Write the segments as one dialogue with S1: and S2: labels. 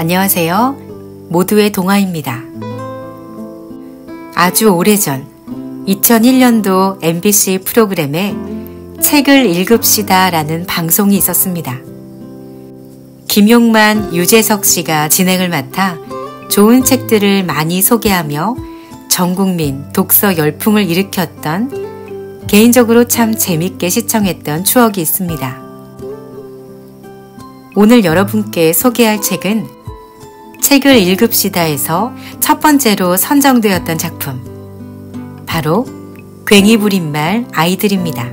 S1: 안녕하세요. 모두의 동화입니다. 아주 오래전 2001년도 MBC 프로그램에 책을 읽읍시다 라는 방송이 있었습니다. 김용만, 유재석 씨가 진행을 맡아 좋은 책들을 많이 소개하며 전국민 독서 열풍을 일으켰던, 개인적으로 참 재밌게 시청했던 추억이 있습니다. 오늘 여러분께 소개할 책은 책을 읽읍시다에서 첫 번째로 선정되었던 작품, 바로 괭이 부린 말 아이들입니다.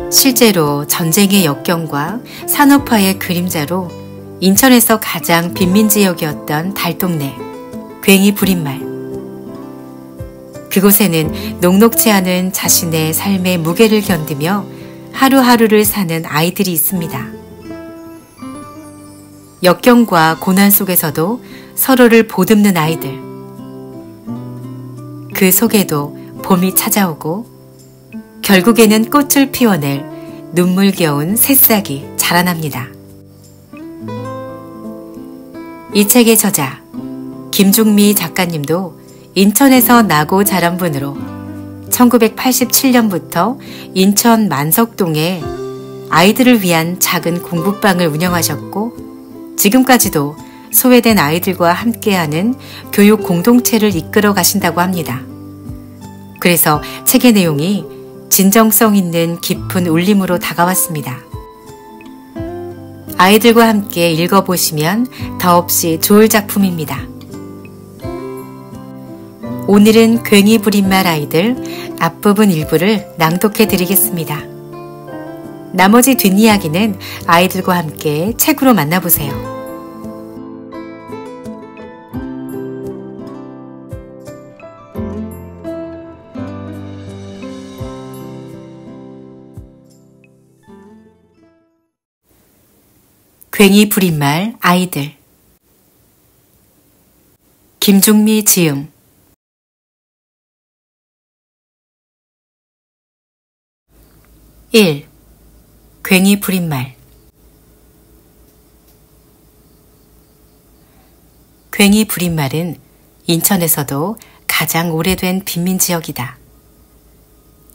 S1: 실제로 전쟁의 역경과 산업화의 그림자로 인천에서 가장 빈민지역이었던 달동네 괭이 부린 말. 그곳에는 녹록지 않은 자신의 삶의 무게를 견디며 하루하루를 사는 아이들이 있습니다. 역경과 고난 속에서도 서로를 보듬는 아이들. 그 속에도 봄이 찾아오고 결국에는 꽃을 피워낼 눈물겨운 새싹이 자라납니다. 이 책의 저자 김중미 작가님도 인천에서 나고 자란 분으로 1987년부터 인천 만석동에 아이들을 위한 작은 공부방을 운영하셨고, 지금까지도 소외된 아이들과 함께하는 교육 공동체를 이끌어 가신다고 합니다. 그래서 책의 내용이 진정성 있는 깊은 울림으로 다가왔습니다. 아이들과 함께 읽어보시면 더없이 좋을 작품입니다. 오늘은 괭이 부린 말 아이들 앞부분 일부를 낭독해 드리겠습니다. 나머지 뒷이야기는 아이들과 함께 책으로 만나보세요. 괭이 부린 말 아이들. 김중미 지음. (1) 괭이 부린 말. 괭이 부린 말은 인천에서도 가장 오래된 빈민지역이다.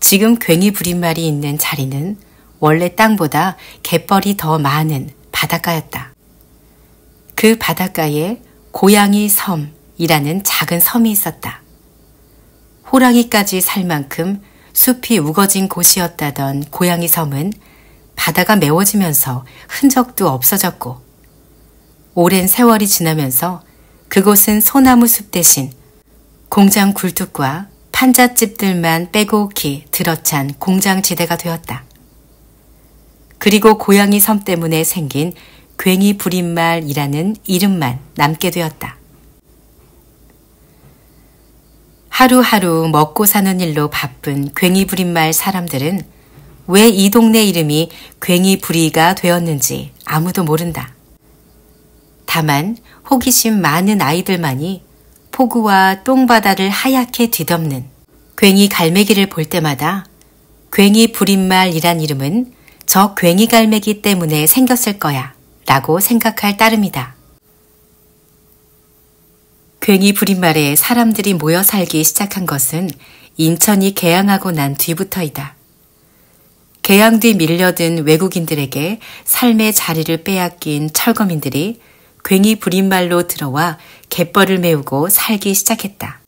S1: 지금 괭이 부린 말이 있는 자리는 원래 땅보다 갯벌이 더 많은 바닷가였다. 그 바닷가에 고양이 섬이라는 작은 섬이 있었다. 호랑이까지 살 만큼 숲이 우거진 곳이었다던 고양이 섬은 바다가 메워지면서 흔적도 없어졌고, 오랜 세월이 지나면서 그곳은 소나무 숲 대신 공장 굴뚝과 판잣집들만 빼곡히 들어찬 공장지대가 되었다. 그리고 고양이 섬 때문에 생긴 괭이 부린 말이라는 이름만 남게 되었다. 하루하루 먹고 사는 일로 바쁜 괭이 부린 말 사람들은 왜 이 동네 이름이 괭이 부리가 되었는지 아무도 모른다. 다만 호기심 많은 아이들만이 폭우와 똥바다를 하얗게 뒤덮는 괭이 갈매기를 볼 때마다 괭이 부린 말이란 이름은 저 괭이 갈매기 때문에 생겼을 거야 라고 생각할 따름이다. 괭이 부린 말에 사람들이 모여 살기 시작한 것은 인천이 개항하고 난 뒤부터이다. 개항 뒤 밀려든 외국인들에게 삶의 자리를 빼앗긴 철거민들이 괭이 부린 말로 들어와 갯벌을 메우고 살기 시작했다.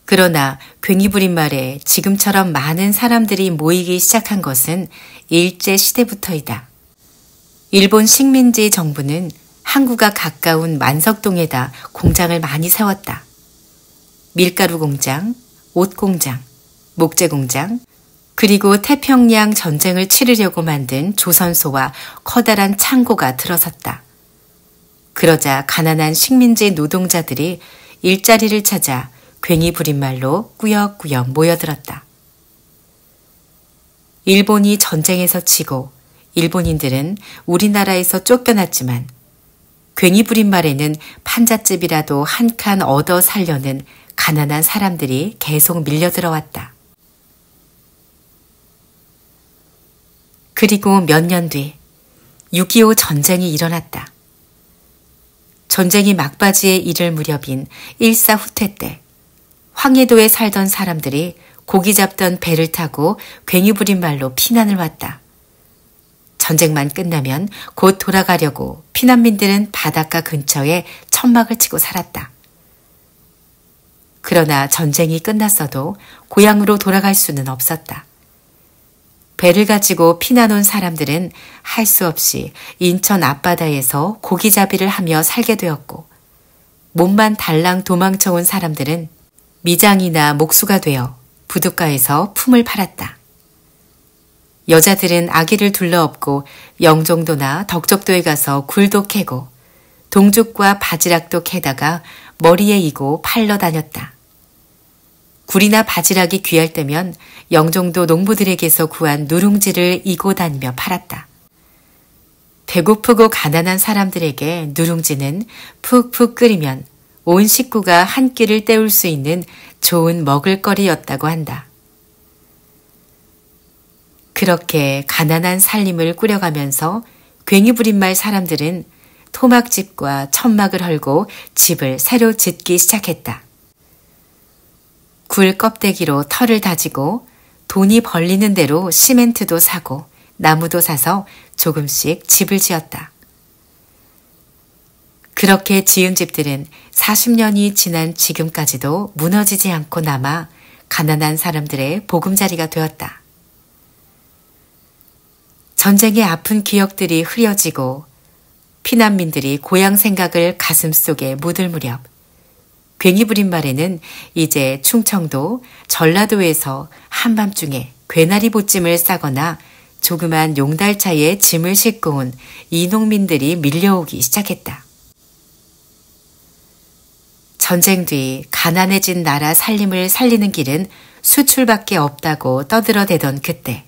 S1: 그러나 괭이 부린 말에 지금처럼 많은 사람들이 모이기 시작한 것은 일제시대부터이다. 일본 식민지 정부는 항구가 가까운 만석동에다 공장을 많이 세웠다. 밀가루 공장, 옷 공장, 목재 공장, 그리고 태평양 전쟁을 치르려고 만든 조선소와 커다란 창고가 들어섰다. 그러자 가난한 식민지 노동자들이 일자리를 찾아 괭이 부린 말로 꾸역꾸역 모여들었다. 일본이 전쟁에서 지고 일본인들은 우리나라에서 쫓겨났지만 괭이 부린 말에는 판잣집이라도 한 칸 얻어 살려는 가난한 사람들이 계속 밀려 들어왔다. 그리고 몇 년 뒤 6.25 전쟁이 일어났다. 전쟁이 막바지에 이를 무렵인 일사후퇴 때 황해도에 살던 사람들이 고기 잡던 배를 타고 괭이 부린 말로 피난을 왔다. 전쟁만 끝나면 곧 돌아가려고 피난민들은 바닷가 근처에 천막을 치고 살았다. 그러나 전쟁이 끝났어도 고향으로 돌아갈 수는 없었다. 배를 가지고 피난 온 사람들은 할 수 없이 인천 앞바다에서 고기잡이를 하며 살게 되었고, 몸만 달랑 도망쳐 온 사람들은 미장이나 목수가 되어 부둣가에서 품을 팔았다. 여자들은 아기를 둘러업고 영종도나 덕적도에 가서 굴도 캐고 동죽과 바지락도 캐다가 머리에 이고 팔러 다녔다. 굴이나 바지락이 귀할 때면 영종도 농부들에게서 구한 누룽지를 이고 다니며 팔았다. 배고프고 가난한 사람들에게 누룽지는 푹푹 끓이면 온 식구가 한 끼를 때울 수 있는 좋은 먹을거리였다고 한다. 그렇게 가난한 살림을 꾸려가면서 괭이 부린 말 사람들은 토막집과 천막을 헐고 집을 새로 짓기 시작했다. 굴 껍데기로 털을 다지고 돈이 벌리는 대로 시멘트도 사고 나무도 사서 조금씩 집을 지었다. 그렇게 지은 집들은 40년이 지난 지금까지도 무너지지 않고 남아 가난한 사람들의 보금자리가 되었다. 전쟁의 아픈 기억들이 흐려지고 피난민들이 고향 생각을 가슴속에 묻을 무렵 괭이 부린 말에는 이제 충청도, 전라도에서 한밤중에 괴나리 보찜을 싸거나 조그만 용달차에 짐을 싣고 온 이농민들이 밀려오기 시작했다. 전쟁 뒤 가난해진 나라 살림을 살리는 길은 수출밖에 없다고 떠들어대던 그때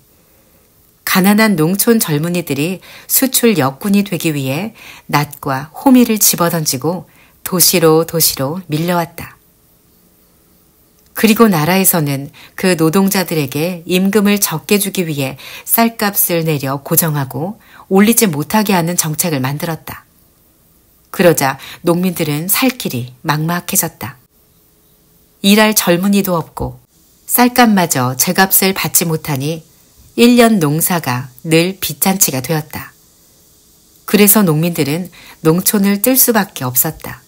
S1: 가난한 농촌 젊은이들이 수출 역군이 되기 위해 낫과 호미를 집어던지고 도시로 밀려왔다. 그리고 나라에서는 그 노동자들에게 임금을 적게 주기 위해 쌀값을 내려 고정하고 올리지 못하게 하는 정책을 만들었다. 그러자 농민들은 살 길이 막막해졌다. 일할 젊은이도 없고 쌀값마저 제값을 받지 못하니 1년 농사가 늘 빚잔치가 되었다. 그래서 농민들은 농촌을 뜰 수밖에 없었다.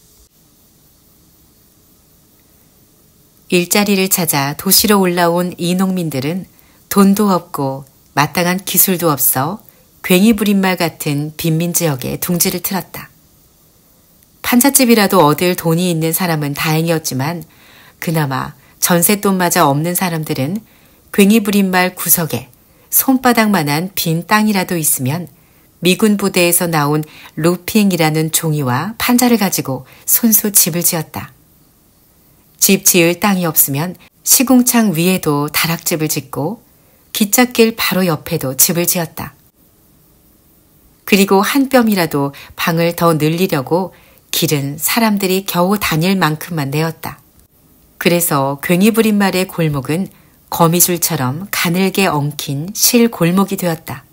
S1: 일자리를 찾아 도시로 올라온 이 농민들은 돈도 없고 마땅한 기술도 없어 괭이 부린말 같은 빈민 지역에 둥지를 틀었다. 판잣집이라도 얻을 돈이 있는 사람은 다행이었지만 그나마 전셋돈마저 없는 사람들은 괭이 부린말 구석에 손바닥만한 빈 땅이라도 있으면 미군 부대에서 나온 루핑이라는 종이와 판자를 가지고 손수 집을 지었다. 집 지을 땅이 없으면 시궁창 위에도 다락집을 짓고 기찻길 바로 옆에도 집을 지었다. 그리고 한 뼘이라도 방을 더 늘리려고 길은 사람들이 겨우 다닐 만큼만 내었다. 그래서 괭이 부린 말의 골목은 거미줄처럼 가늘게 엉킨 실 골목이 되었다.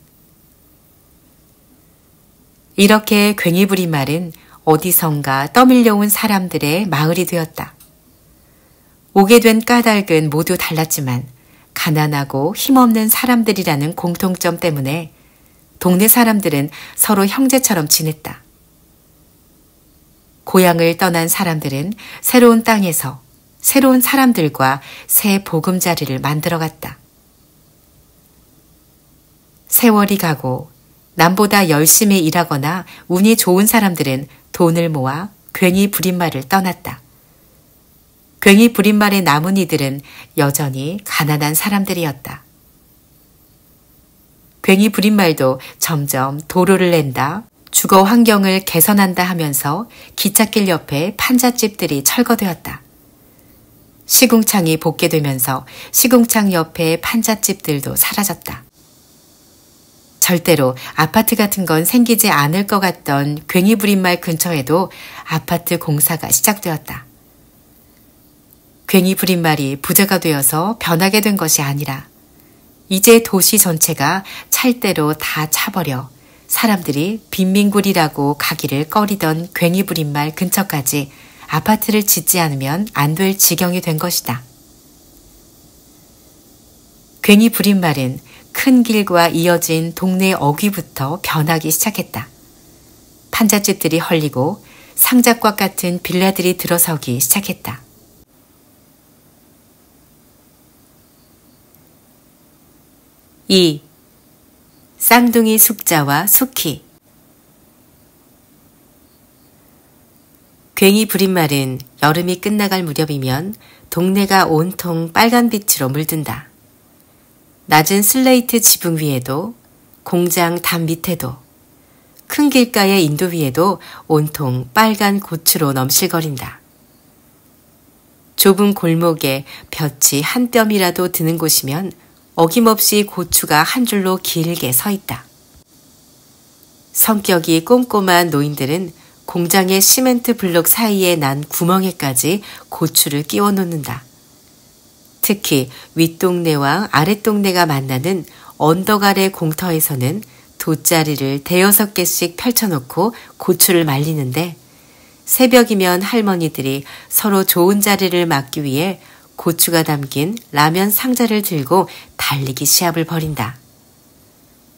S1: 이렇게 괭이 부린 말은 어디선가 떠밀려온 사람들의 마을이 되었다. 오게 된 까닭은 모두 달랐지만 가난하고 힘없는 사람들이라는 공통점 때문에 동네 사람들은 서로 형제처럼 지냈다. 고향을 떠난 사람들은 새로운 땅에서 새로운 사람들과 새 보금자리를 만들어갔다. 세월이 가고 남보다 열심히 일하거나 운이 좋은 사람들은 돈을 모아 괭이 부린말을 떠났다. 괭이 부린말에 남은 이들은 여전히 가난한 사람들이었다. 괭이 부린말도 점점 도로를 낸다, 주거 환경을 개선한다 하면서 기찻길 옆에 판잣집들이 철거되었다. 시궁창이 복개되면서 시궁창 옆에 판잣집들도 사라졌다. 절대로 아파트 같은 건 생기지 않을 것 같던 괭이 부린말 근처에도 아파트 공사가 시작되었다. 괭이 부린말이 부자가 되어서 변하게 된 것이 아니라 이제 도시 전체가 찰대로 다 차버려 사람들이 빈민굴이라고 가기를 꺼리던 괭이부린말 근처까지 아파트를 짓지 않으면 안 될 지경이 된 것이다. 괭이부린말은 큰 길과 이어진 동네 어귀부터 변하기 시작했다. 판잣집들이 헐리고 상잣과 같은 빌라들이 들어서기 시작했다. 이 쌍둥이 숙자와 숙희. 괭이부린말은 여름이 끝나갈 무렵이면 동네가 온통 빨간 빛으로 물든다. 낮은 슬레이트 지붕 위에도, 공장 담 밑에도, 큰 길가의 인도 위에도 온통 빨간 고추로 넘실거린다. 좁은 골목에 볕이 한 뼘이라도 드는 곳이면 어김없이 고추가 한 줄로 길게 서 있다. 성격이 꼼꼼한 노인들은 공장의 시멘트 블록 사이에 난 구멍에까지 고추를 끼워 놓는다. 특히 윗동네와 아랫동네가 만나는 언덕 아래 공터에서는 돗자리를 대여섯 개씩 펼쳐놓고 고추를 말리는데 새벽이면 할머니들이 서로 좋은 자리를 막기 위해 고추가 담긴 라면 상자를 들고 달리기 시합을 벌인다.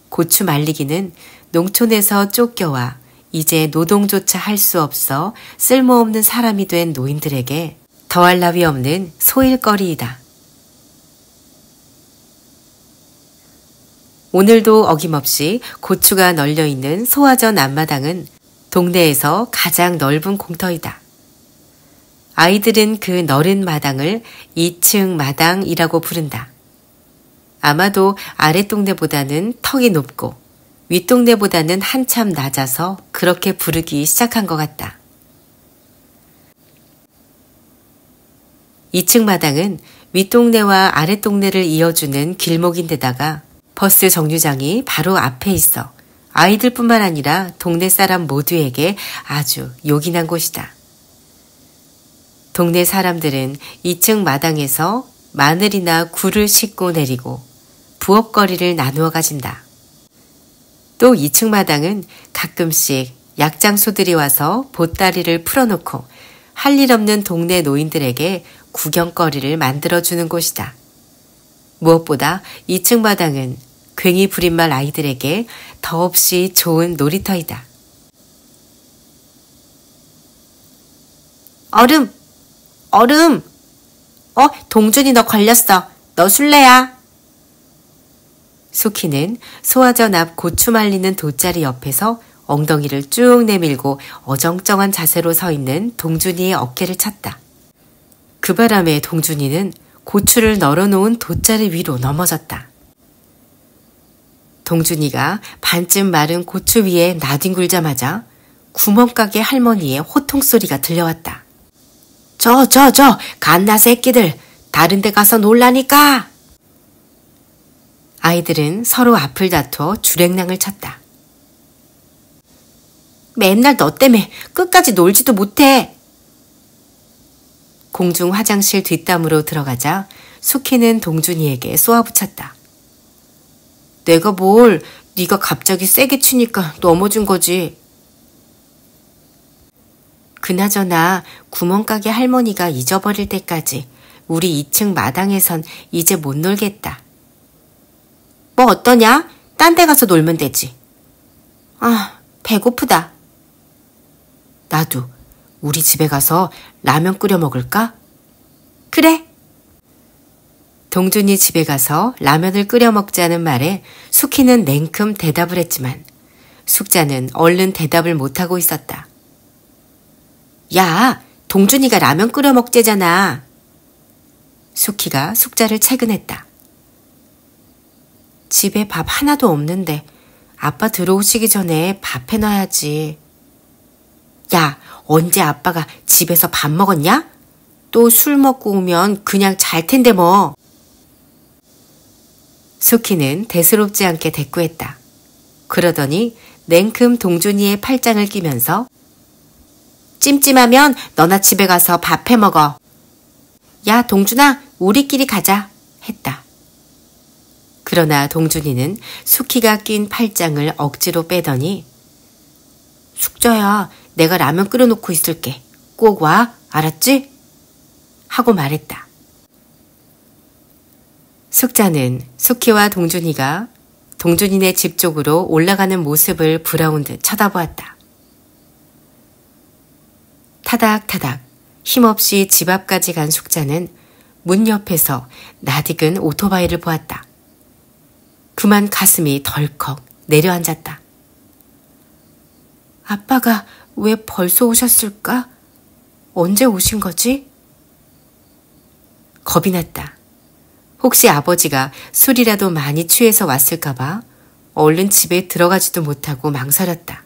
S1: 고추 말리기는 농촌에서 쫓겨와 이제 노동조차 할 수 없어 쓸모없는 사람이 된 노인들에게 더할 나위 없는 소일거리이다. 오늘도 어김없이 고추가 널려있는 소화전 앞마당은 동네에서 가장 넓은 공터이다. 아이들은 그 너른 마당을 2층 마당이라고 부른다. 아마도 아랫동네보다는 턱이 높고 윗동네보다는 한참 낮아서 그렇게 부르기 시작한 것 같다. 2층 마당은 윗동네와 아랫동네를 이어주는 길목인데다가 버스 정류장이 바로 앞에 있어 아이들뿐만 아니라 동네 사람 모두에게 아주 요긴한 곳이다. 동네 사람들은 2층 마당에서 마늘이나 굴을 싣고 내리고 부엌거리를 나누어 가진다. 또 2층 마당은 가끔씩 약장소들이 와서 보따리를 풀어놓고 할 일 없는 동네 노인들에게 구경거리를 만들어주는 곳이다. 무엇보다 2층 마당은 괭이부린말 아이들에게 더없이 좋은 놀이터이다. 얼음! 얼음! 동준이 너 걸렸어. 너 술래야. 숙희는 소화전 앞 고추 말리는 돗자리 옆에서 엉덩이를 쭉 내밀고 어정쩡한 자세로 서 있는 동준이의 어깨를 찼다. 그 바람에 동준이는 고추를 널어놓은 돗자리 위로 넘어졌다. 동준이가 반쯤 마른 고추 위에 나뒹굴자마자 구멍가게 할머니의 호통소리가 들려왔다. 저 갓나 새끼들 다른 데 가서 놀라니까. 아이들은 서로 앞을 다투어 주랭랑을 쳤다. 맨날 너 때문에 끝까지 놀지도 못해. 공중 화장실 뒷담으로 들어가자 숙희는 동준이에게 쏘아붙였다. 내가 뭘, 네가 갑자기 세게 치니까 넘어진 거지. 그나저나 구멍가게 할머니가 잊어버릴 때까지 우리 2층 마당에선 이제 못 놀겠다. 뭐 어떠냐? 딴 데 가서 놀면 되지. 아, 배고프다. 나도 우리 집에 가서 라면 끓여 먹을까? 그래. 동준이 집에 가서 라면을 끓여 먹자는 말에 숙희는 냉큼 대답을 했지만 숙자는 얼른 대답을 못하고 있었다. 야, 동준이가 라면 끓여 먹재잖아. 숙희가 숙자를 채근했다. 집에 밥 하나도 없는데 아빠 들어오시기 전에 밥 해놔야지. 야, 언제 아빠가 집에서 밥 먹었냐? 또 술 먹고 오면 그냥 잘 텐데 뭐. 숙희는 대수롭지 않게 대꾸했다. 그러더니 냉큼 동준이의 팔짱을 끼면서 찜찜하면 너나 집에 가서 밥 해먹어. 야, 동준아, 우리끼리 가자. 했다. 그러나 동준이는 숙희가 낀 팔짱을 억지로 빼더니 숙자야, 내가 라면 끓여놓고 있을게. 꼭 와, 알았지? 하고 말했다. 숙자는 숙희와 동준이가 동준이네 집 쪽으로 올라가는 모습을 부러운 듯 쳐다보았다. 타닥타닥 힘없이 집 앞까지 간 숙자는 문 옆에서 낯익은 오토바이를 보았다. 그만 가슴이 덜컥 내려앉았다. 아빠가 왜 벌써 오셨을까? 언제 오신 거지? 겁이 났다. 혹시 아버지가 술이라도 많이 취해서 왔을까봐 얼른 집에 들어가지도 못하고 망설였다.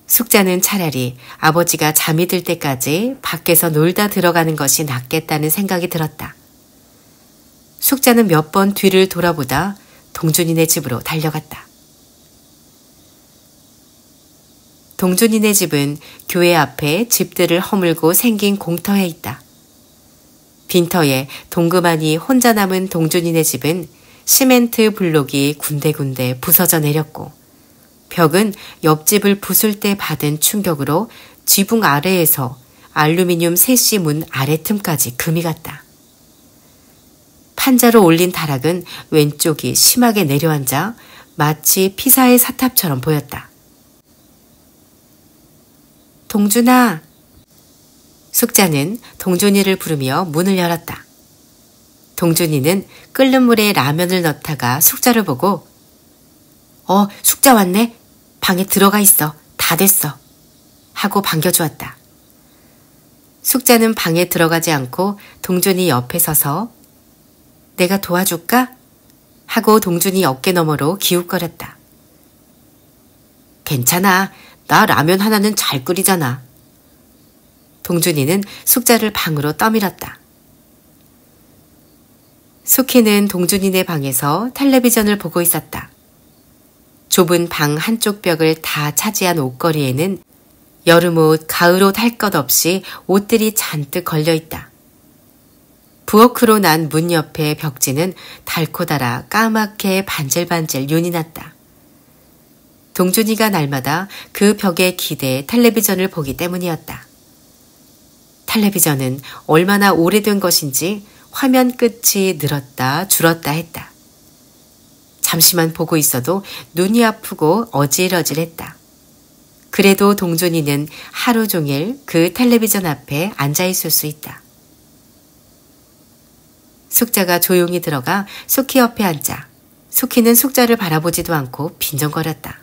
S1: 숙자는 차라리 아버지가 잠이 들 때까지 밖에서 놀다 들어가는 것이 낫겠다는 생각이 들었다. 숙자는 몇 번 뒤를 돌아보다 동준이네 집으로 달려갔다. 동준이네 집은 교회 앞에 집들을 허물고 생긴 공터에 있다. 빈터에 동그마니 혼자 남은 동준이네 집은 시멘트 블록이 군데군데 부서져 내렸고 벽은 옆집을 부술 때 받은 충격으로 지붕 아래에서 알루미늄 세시 문 아래 틈까지 금이 갔다. 판자로 올린 다락은 왼쪽이 심하게 내려앉아 마치 피사의 사탑처럼 보였다. 동준아! 숙자는 동준이를 부르며 문을 열었다. 동준이는 끓는 물에 라면을 넣다가 숙자를 보고 숙자 왔네. 방에 들어가 있어. 다 됐어. 하고 반겨주었다. 숙자는 방에 들어가지 않고 동준이 옆에 서서 내가 도와줄까? 하고 동준이 어깨 너머로 기웃거렸다. 괜찮아. 나 라면 하나는 잘 끓이잖아. 동준이는 숙자를 방으로 떠밀었다. 숙희는 동준이네 방에서 텔레비전을 보고 있었다. 좁은 방 한쪽 벽을 다 차지한 옷걸이에는 여름옷, 가을옷 할 것 없이 옷들이 잔뜩 걸려있다. 부엌으로 난 문 옆에 벽지는 닳고 닳아 까맣게 반질반질 윤이 났다. 동준이가 날마다 그 벽에 기대 텔레비전을 보기 때문이었다. 텔레비전은 얼마나 오래된 것인지 화면 끝이 늘었다 줄었다 했다. 잠시만 보고 있어도 눈이 아프고 어질어질했다. 그래도 동준이는 하루 종일 그 텔레비전 앞에 앉아있을 수 있다. 숙자가 조용히 들어가 숙희 옆에 앉자 숙희는 숙자를 바라보지도 않고 빈정거렸다.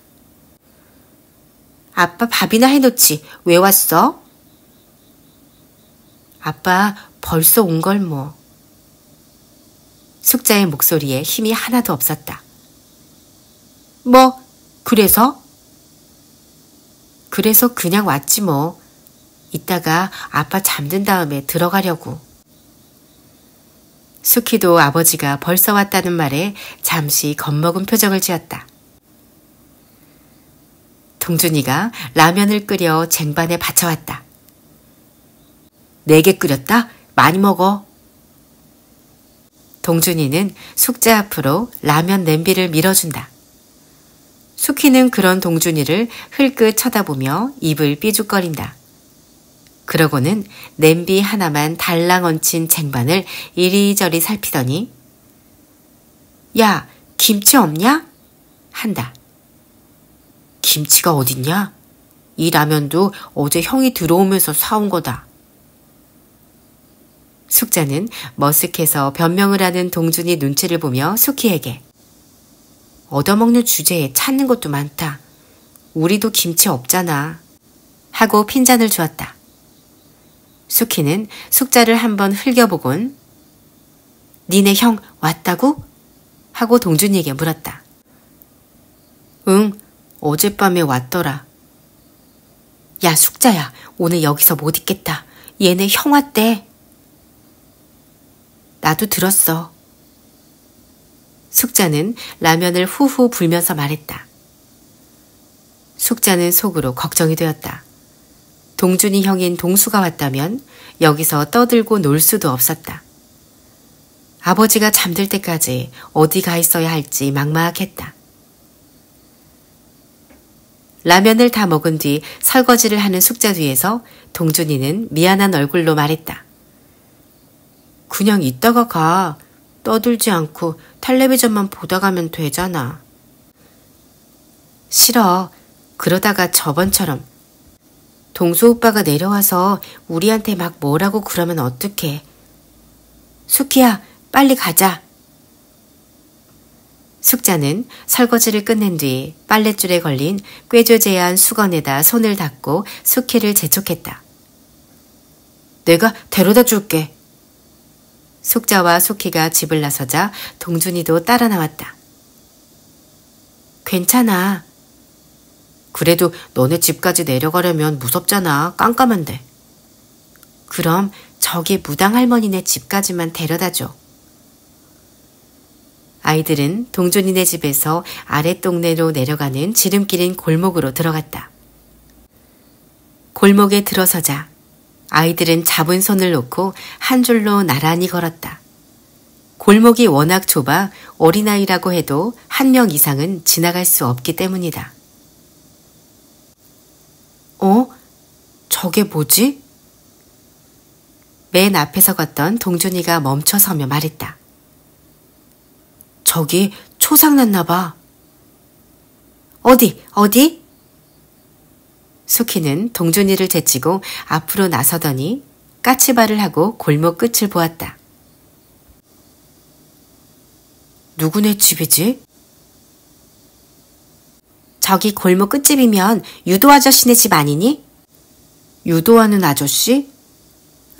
S1: 아빠 밥이나 해놓지. 왜 왔어? 아빠 벌써 온 걸 뭐. 숙자의 목소리에 힘이 하나도 없었다. 뭐 그래서? 그래서 그냥 왔지 뭐. 이따가 아빠 잠든 다음에 들어가려고. 숙희도 아버지가 벌써 왔다는 말에 잠시 겁먹은 표정을 지었다. 동준이가 라면을 끓여 쟁반에 받쳐왔다. 4개 끓였다? 많이 먹어. 동준이는 숙자 앞으로 라면 냄비를 밀어준다. 숙희는 그런 동준이를 흘끗 쳐다보며 입을 삐죽거린다. 그러고는 냄비 하나만 달랑 얹힌 쟁반을 이리저리 살피더니 야, 김치 없냐? 한다. 김치가 어딨냐? 이 라면도 어제 형이 들어오면서 사온 거다. 숙자는 머쓱해서 변명을 하는 동준이 눈치를 보며 숙희에게 얻어먹는 주제에 찾는 것도 많다. 우리도 김치 없잖아. 하고 핀잔을 주었다. 숙희는 숙자를 한번 흘겨보곤 니네 형 왔다고? 하고 동준이에게 물었다. 응, 어젯밤에 왔더라. 야, 숙자야, 오늘 여기서 못 있겠다. 얘네 형 왔대. 나도 들었어. 숙자는 라면을 후후 불면서 말했다. 숙자는 속으로 걱정이 되었다. 동준이 형인 동수가 왔다면 여기서 떠들고 놀 수도 없었다. 아버지가 잠들 때까지 어디 가 있어야 할지 막막했다. 라면을 다 먹은 뒤 설거지를 하는 숙자 뒤에서 동준이는 미안한 얼굴로 말했다. 그냥 이따가 가. 떠들지 않고 텔레비전만 보다 가면 되잖아. 싫어. 그러다가 저번처럼 동수 오빠가 내려와서 우리한테 막 뭐라고 그러면 어떡해. 숙희야, 빨리 가자. 숙자는 설거지를 끝낸 뒤 빨랫줄에 걸린 꾀조제한 수건에다 손을 닦고 숙희를 재촉했다. 내가 데려다 줄게. 숙자와 숙희가 집을 나서자 동준이도 따라 나왔다. 괜찮아. 그래도 너네 집까지 내려가려면 무섭잖아. 깜깜한데. 그럼 저기 무당 할머니네 집까지만 데려다 줘. 아이들은 동준이네 집에서 아랫동네로 내려가는 지름길인 골목으로 들어갔다. 골목에 들어서자 아이들은 잡은 손을 놓고 한 줄로 나란히 걸었다. 골목이 워낙 좁아 어린아이라고 해도 한 명 이상은 지나갈 수 없기 때문이다. 저게 뭐지? 맨 앞에서 걷던 동준이가 멈춰서며 말했다. 저기 초상났나 봐. 어디? 숙희는 동준이를 제치고 앞으로 나서더니 까치발을 하고 골목 끝을 보았다. 누구네 집이지? 저기 골목 끝집이면 유도 아저씨네 집 아니니? 유도하는 아저씨?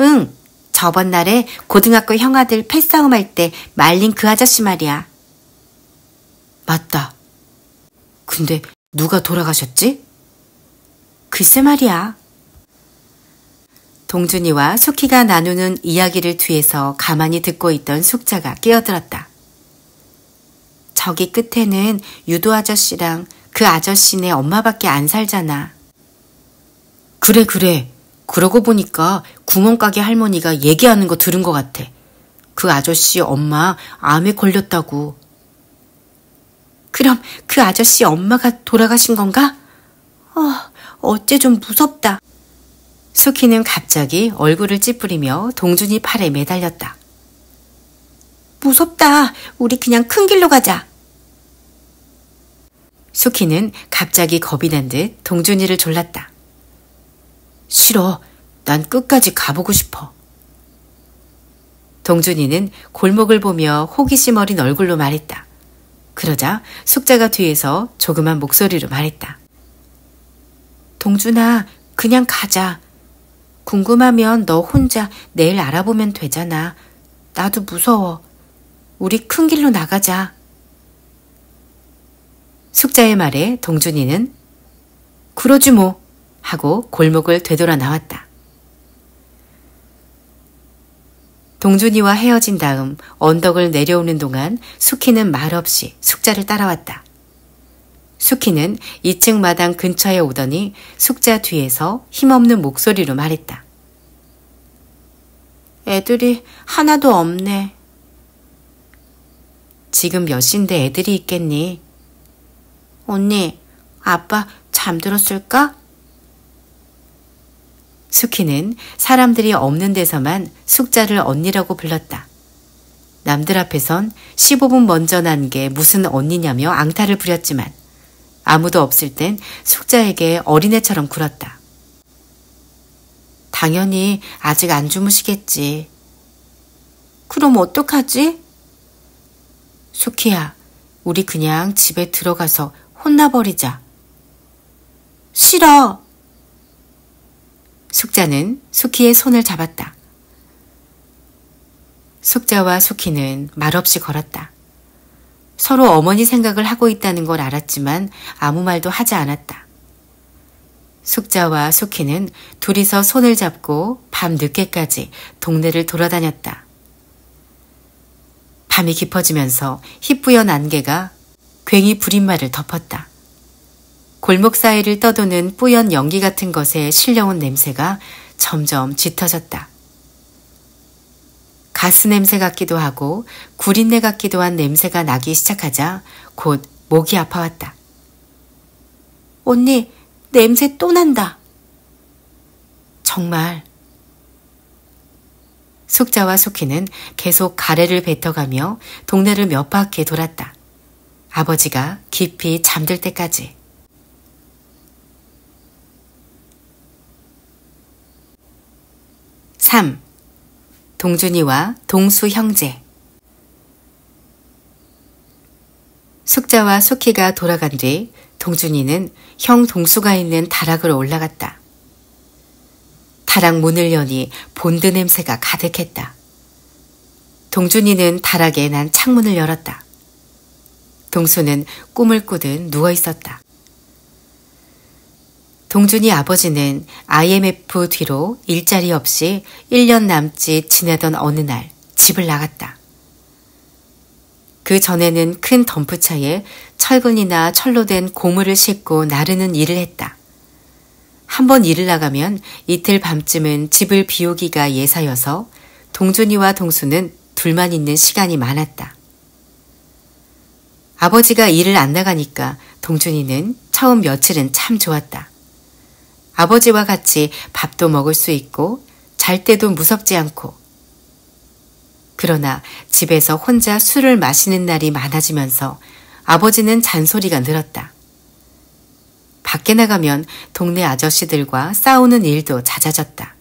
S1: 응, 저번 날에 고등학교 형아들 패싸움할 때 말린 그 아저씨 말이야. 맞다. 근데 누가 돌아가셨지? 글쎄 말이야. 동준이와 숙희가 나누는 이야기를 뒤에서 가만히 듣고 있던 숙자가 끼어들었다. 저기 끝에는 유도 아저씨랑 그 아저씨네 엄마밖에 안 살잖아. 그래. 그러고 보니까 구멍가게 할머니가 얘기하는 거 들은 것 같아. 그 아저씨 엄마 암에 걸렸다고. 그럼 그 아저씨 엄마가 돌아가신 건가? 어째 좀 무섭다. 숙희는 갑자기 얼굴을 찌푸리며 동준이 팔에 매달렸다. 무섭다. 우리 그냥 큰 길로 가자. 숙희는 갑자기 겁이 난 듯 동준이를 졸랐다. 싫어. 난 끝까지 가보고 싶어. 동준이는 골목을 보며 호기심 어린 얼굴로 말했다. 그러자 숙자가 뒤에서 조그만 목소리로 말했다. 동준아, 그냥 가자. 궁금하면 너 혼자 내일 알아보면 되잖아. 나도 무서워. 우리 큰 길로 나가자. 숙자의 말에 동준이는 그러지 뭐 하고 골목을 되돌아 나왔다. 동준이와 헤어진 다음 언덕을 내려오는 동안 숙희는 말없이 숙자를 따라왔다. 숙희는 2층 마당 근처에 오더니 숙자 뒤에서 힘없는 목소리로 말했다. 애들이 하나도 없네. 지금 몇 시인데 애들이 있겠니? 언니, 아빠 잠들었을까? 숙희는 사람들이 없는 데서만 숙자를 언니라고 불렀다. 남들 앞에선 15분 먼저 난 게 무슨 언니냐며 앙탈을 부렸지만 아무도 없을 땐 숙자에게 어린애처럼 굴었다. 당연히 아직 안 주무시겠지. 그럼 어떡하지? 숙희야, 우리 그냥 집에 들어가서 혼나버리자. 싫어. 숙자는 숙희의 손을 잡았다. 숙자와 숙희는 말없이 걸었다. 서로 어머니 생각을 하고 있다는 걸 알았지만 아무 말도 하지 않았다. 숙자와 숙희는 둘이서 손을 잡고 밤 늦게까지 동네를 돌아다녔다. 밤이 깊어지면서 희뿌연 안개가 괭이 부린말을 덮었다. 골목 사이를 떠도는 뿌연 연기 같은 것에 실려온 냄새가 점점 짙어졌다. 가스 냄새 같기도 하고 구린내 같기도 한 냄새가 나기 시작하자 곧 목이 아파왔다. 언니, 냄새 또 난다. 정말. 숙자와 숙희는 계속 가래를 뱉어가며 동네를 몇 바퀴 돌았다. 아버지가 깊이 잠들 때까지. 3. 동준이와 동수 형제. 숙자와 숙희가 돌아간 뒤 동준이는 형 동수가 있는 다락으로 올라갔다. 다락 문을 여니 본드 냄새가 가득했다. 동준이는 다락에 난 창문을 열었다. 동수는 꿈을 꾸듯 누워 있었다. 동준이 아버지는 IMF 뒤로 일자리 없이 1년 남짓 지내던 어느 날 집을 나갔다. 그 전에는 큰 덤프차에 철근이나 철로 된 고무를 싣고 나르는 일을 했다. 한번 일을 나가면 이틀 밤쯤은 집을 비우기가 예사여서 동준이와 동수는 둘만 있는 시간이 많았다. 아버지가 일을 안 나가니까 동준이는 처음 며칠은 참 좋았다. 아버지와 같이 밥도 먹을 수 있고 잘 때도 무섭지 않고. 그러나 집에서 혼자 술을 마시는 날이 많아지면서 아버지는 잔소리가 늘었다. 밖에 나가면 동네 아저씨들과 싸우는 일도 잦아졌다.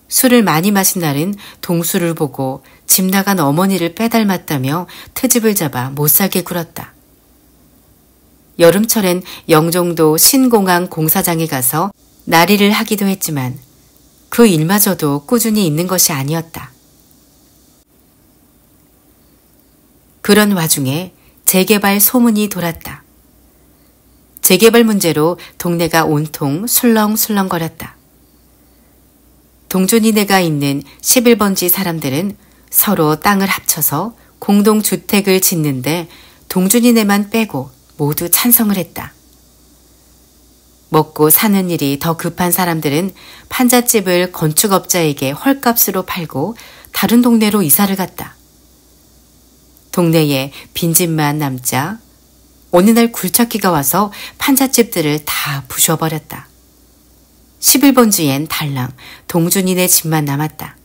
S1: 술을 많이 마신 날은 동수를 보고 집 나간 어머니를 빼닮았다며 트집을 잡아 못살게 굴었다. 여름철엔 영종도 신공항 공사장에 가서 나리를 하기도 했지만 그 일마저도 꾸준히 있는 것이 아니었다. 그런 와중에 재개발 소문이 돌았다. 재개발 문제로 동네가 온통 술렁술렁거렸다. 동준이네가 있는 11번지 사람들은 서로 땅을 합쳐서 공동주택을 짓는데 동준이네만 빼고 모두 찬성을 했다. 먹고 사는 일이 더 급한 사람들은 판잣집을 건축업자에게 헐값으로 팔고 다른 동네로 이사를 갔다. 동네에 빈집만 남자 어느 날 굴착기가 와서 판잣집들을 다 부셔버렸다. 11번지엔 달랑 동준이네 집만 남았다.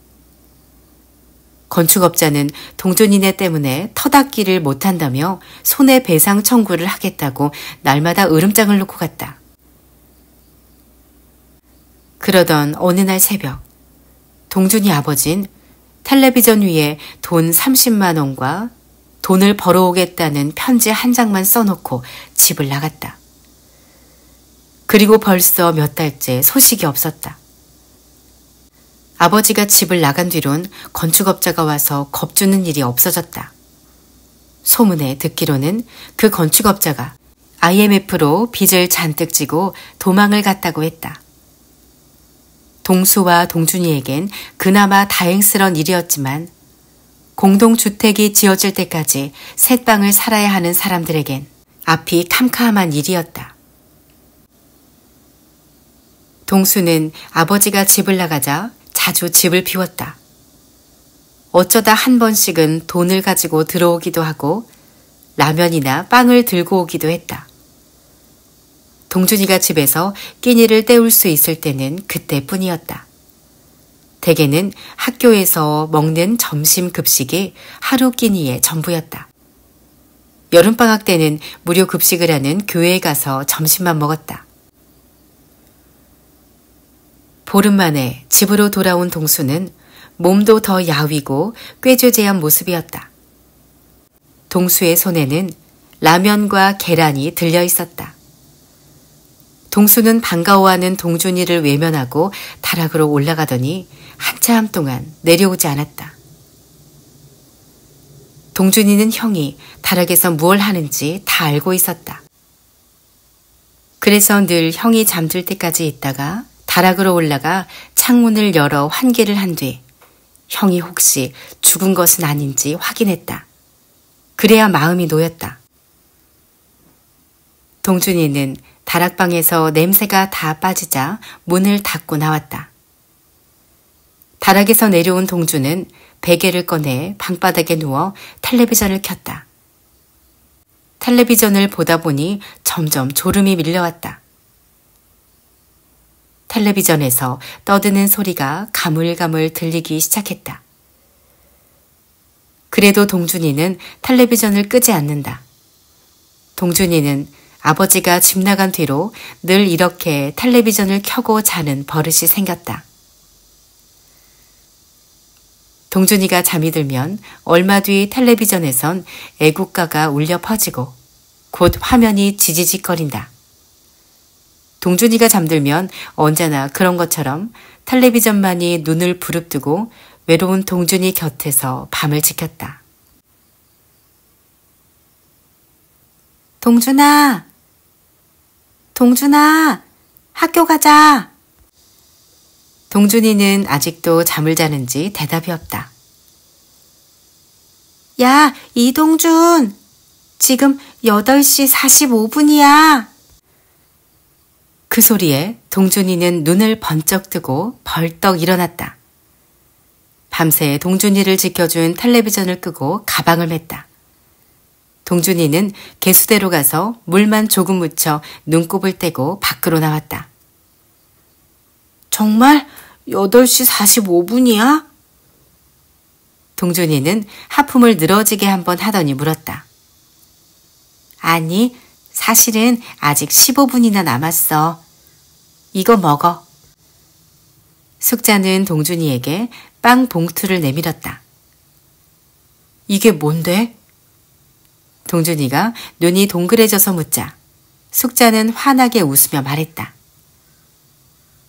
S1: 건축업자는 동준이네 때문에 터닦기를 못한다며 손해배상 청구를 하겠다고 날마다 으름장을 놓고 갔다. 그러던 어느 날 새벽, 동준이 아버진 텔레비전 위에 돈 30만 원과 돈을 벌어오겠다는 편지 한 장만 써놓고 집을 나갔다. 그리고 벌써 몇 달째 소식이 없었다. 아버지가 집을 나간 뒤론 건축업자가 와서 겁주는 일이 없어졌다. 소문에 듣기로는 그 건축업자가 IMF로 빚을 잔뜩 지고 도망을 갔다고 했다. 동수와 동준이에겐 그나마 다행스런 일이었지만 공동주택이 지어질 때까지 셋방을 살아야 하는 사람들에겐 앞이 캄캄한 일이었다. 동수는 아버지가 집을 나가자 자주 집을 비웠다. 어쩌다 한 번씩은 돈을 가지고 들어오기도 하고 라면이나 빵을 들고 오기도 했다. 동준이가 집에서 끼니를 때울 수 있을 때는 그때뿐이었다. 대개는 학교에서 먹는 점심 급식이 하루 끼니의 전부였다. 여름방학 때는 무료 급식을 하는 교회에 가서 점심만 먹었다. 보름 만에 집으로 돌아온 동수는 몸도 더 야위고 꾀죄죄한 모습이었다. 동수의 손에는 라면과 계란이 들려 있었다. 동수는 반가워하는 동준이를 외면하고 다락으로 올라가더니 한참 동안 내려오지 않았다. 동준이는 형이 다락에서 무얼 하는지 다 알고 있었다. 그래서 늘 형이 잠들 때까지 있다가 다락으로 올라가 창문을 열어 환기를 한 뒤 형이 혹시 죽은 것은 아닌지 확인했다. 그래야 마음이 놓였다. 동준이는 다락방에서 냄새가 다 빠지자 문을 닫고 나왔다. 다락에서 내려온 동주는 베개를 꺼내 방바닥에 누워 텔레비전을 켰다. 텔레비전을 보다 보니 점점 졸음이 밀려왔다. 텔레비전에서 떠드는 소리가 가물가물 들리기 시작했다. 그래도 동준이는 텔레비전을 끄지 않는다. 동준이는 아버지가 집 나간 뒤로 늘 이렇게 텔레비전을 켜고 자는 버릇이 생겼다. 동준이가 잠이 들면 얼마 뒤 텔레비전에선 애국가가 울려 퍼지고 곧 화면이 지지직거린다. 동준이가 잠들면 언제나 그런 것처럼 텔레비전만이 눈을 부릅뜨고 외로운 동준이 곁에서 밤을 지켰다. 동준아! 동준아! 학교 가자! 동준이는 아직도 잠을 자는지 대답이 없다. 야, 이동준! 지금 8시 45분이야. 그 소리에 동준이는 눈을 번쩍 뜨고 벌떡 일어났다. 밤새 동준이를 지켜준 텔레비전을 끄고 가방을 맸다. 동준이는 개수대로 가서 물만 조금 묻혀 눈곱을 떼고 밖으로 나왔다. 정말 8시 45분이야? 동준이는 하품을 늘어지게 한번 하더니 물었다. 아니, 사실은 아직 15분이나 남았어. 이거 먹어. 숙자는 동준이에게 빵 봉투를 내밀었다. 이게 뭔데? 동준이가 눈이 동그래져서 묻자 숙자는 환하게 웃으며 말했다.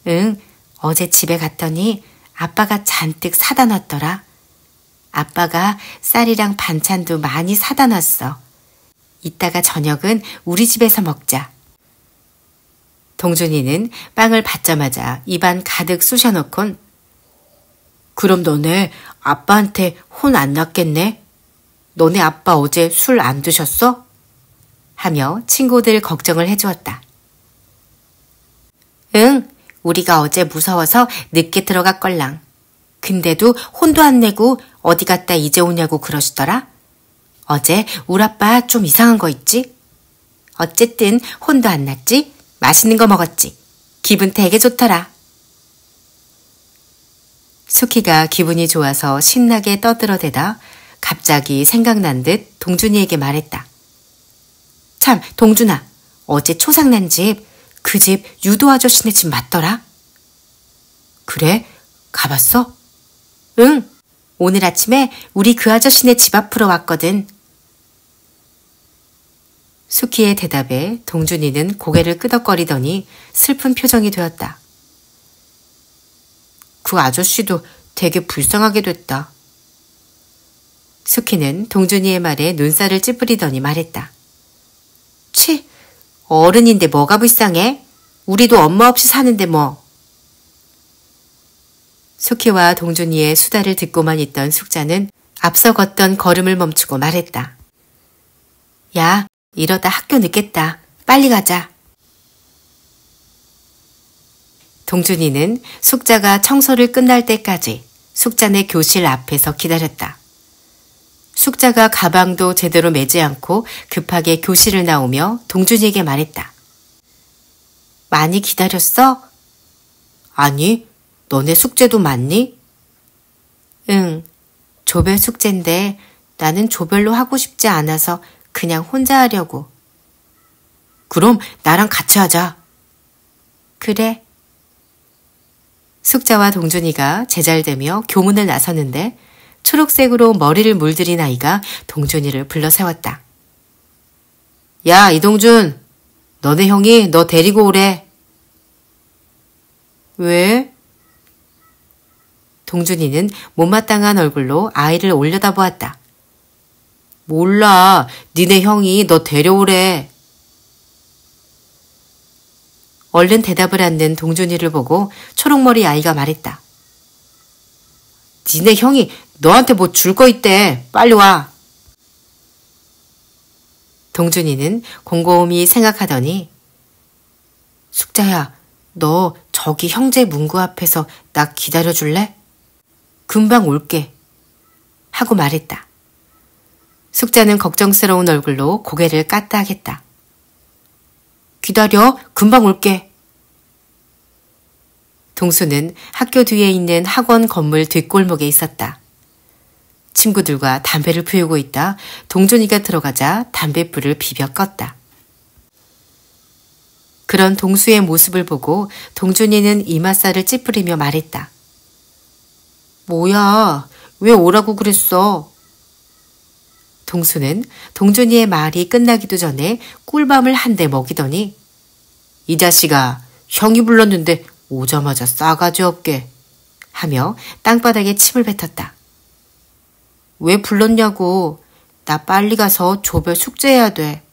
S1: 응, 어제 집에 갔더니 아빠가 잔뜩 사다 놨더라. 아빠가 쌀이랑 반찬도 많이 사다 놨어. 이따가 저녁은 우리 집에서 먹자. 동준이는 빵을 받자마자 입안 가득 쑤셔놓곤 그럼 너네 아빠한테 혼 안 났겠네? 너네 아빠 어제 술 안 드셨어? 하며 친구들 걱정을 해주었다. 응, 우리가 어제 무서워서 늦게 들어갔걸랑. 근데도 혼도 안 내고 어디 갔다 이제 오냐고 그러시더라. 어제 우리 아빠 좀 이상한 거 있지? 어쨌든 혼도 안 났지? 맛있는 거 먹었지? 기분 되게 좋더라. 수키가 기분이 좋아서 신나게 떠들어대다 갑자기 생각난 듯 동준이에게 말했다. 참, 동준아, 어제 초상난 집, 그 집 유도 아저씨네 집 맞더라? 그래? 가봤어? 응, 오늘 아침에 우리 그 아저씨네 집 앞으로 왔거든. 수키의 대답에 동준이는 고개를 끄덕거리더니 슬픈 표정이 되었다. 그 아저씨도 되게 불쌍하게 됐다. 수키는 동준이의 말에 눈살을 찌푸리더니 말했다. 치, 어른인데 뭐가 불쌍해? 우리도 엄마 없이 사는데 뭐. 수키와 동준이의 수다를 듣고만 있던 숙자는 앞서 걷던 걸음을 멈추고 말했다. 야, 이러다 학교 늦겠다. 빨리 가자. 동준이는 숙자가 청소를 끝날 때까지 숙자네 교실 앞에서 기다렸다. 숙자가 가방도 제대로 매지 않고 급하게 교실을 나오며 동준이에게 말했다. 많이 기다렸어? 아니, 너네 숙제도 많니? 응, 조별 숙제인데 나는 조별로 하고 싶지 않아서 그냥 혼자 하려고. 그럼 나랑 같이 하자. 그래. 숙자와 동준이가 제잘되며 교문을 나섰는데 초록색으로 머리를 물들인 아이가 동준이를 불러 세웠다. 야, 이동준, 너네 형이 너 데리고 오래. 왜? 동준이는 못마땅한 얼굴로 아이를 올려다보았다. 몰라, 니네 형이 너 데려오래. 얼른 대답을 않는 동준이를 보고 초록머리 아이가 말했다. 니네 형이 너한테 뭐 줄 거 있대. 빨리 와. 동준이는 곰곰이 생각하더니 숙자야, 너 저기 형제 문구 앞에서 나 기다려줄래? 금방 올게. 하고 말했다. 숙자는 걱정스러운 얼굴로 고개를 까딱했다. 기다려, 금방 올게. 동수는 학교 뒤에 있는 학원 건물 뒷골목에 있었다. 친구들과 담배를 피우고 있다 동준이가 들어가자 담뱃불을 비벼 껐다. 그런 동수의 모습을 보고 동준이는 이맛살을 찌푸리며 말했다. 뭐야, 왜 오라고 그랬어? 동수는 동준이의 말이 끝나기도 전에 꿀밤을 한 대 먹이더니 이 자식아, 형이 불렀는데 오자마자 싸가지 없게 하며 땅바닥에 침을 뱉었다. 왜 불렀냐고. 나 빨리 가서 조별 숙제해야 돼.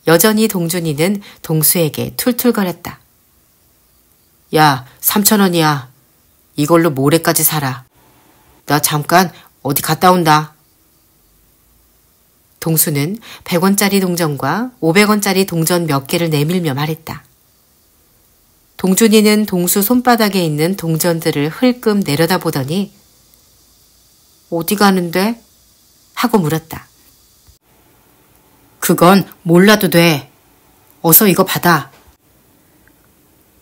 S1: 여전히 동준이는 동수에게 툴툴거렸다. 야, 3,000원이야. 이걸로 모레까지 살아. 나 잠깐 어디 갔다 온다. 동수는 100원짜리 동전과 500원짜리 동전 몇 개를 내밀며 말했다. 동준이는 동수 손바닥에 있는 동전들을 흘끔 내려다보더니 어디 가는데? 하고 물었다. 그건 몰라도 돼. 어서 이거 받아.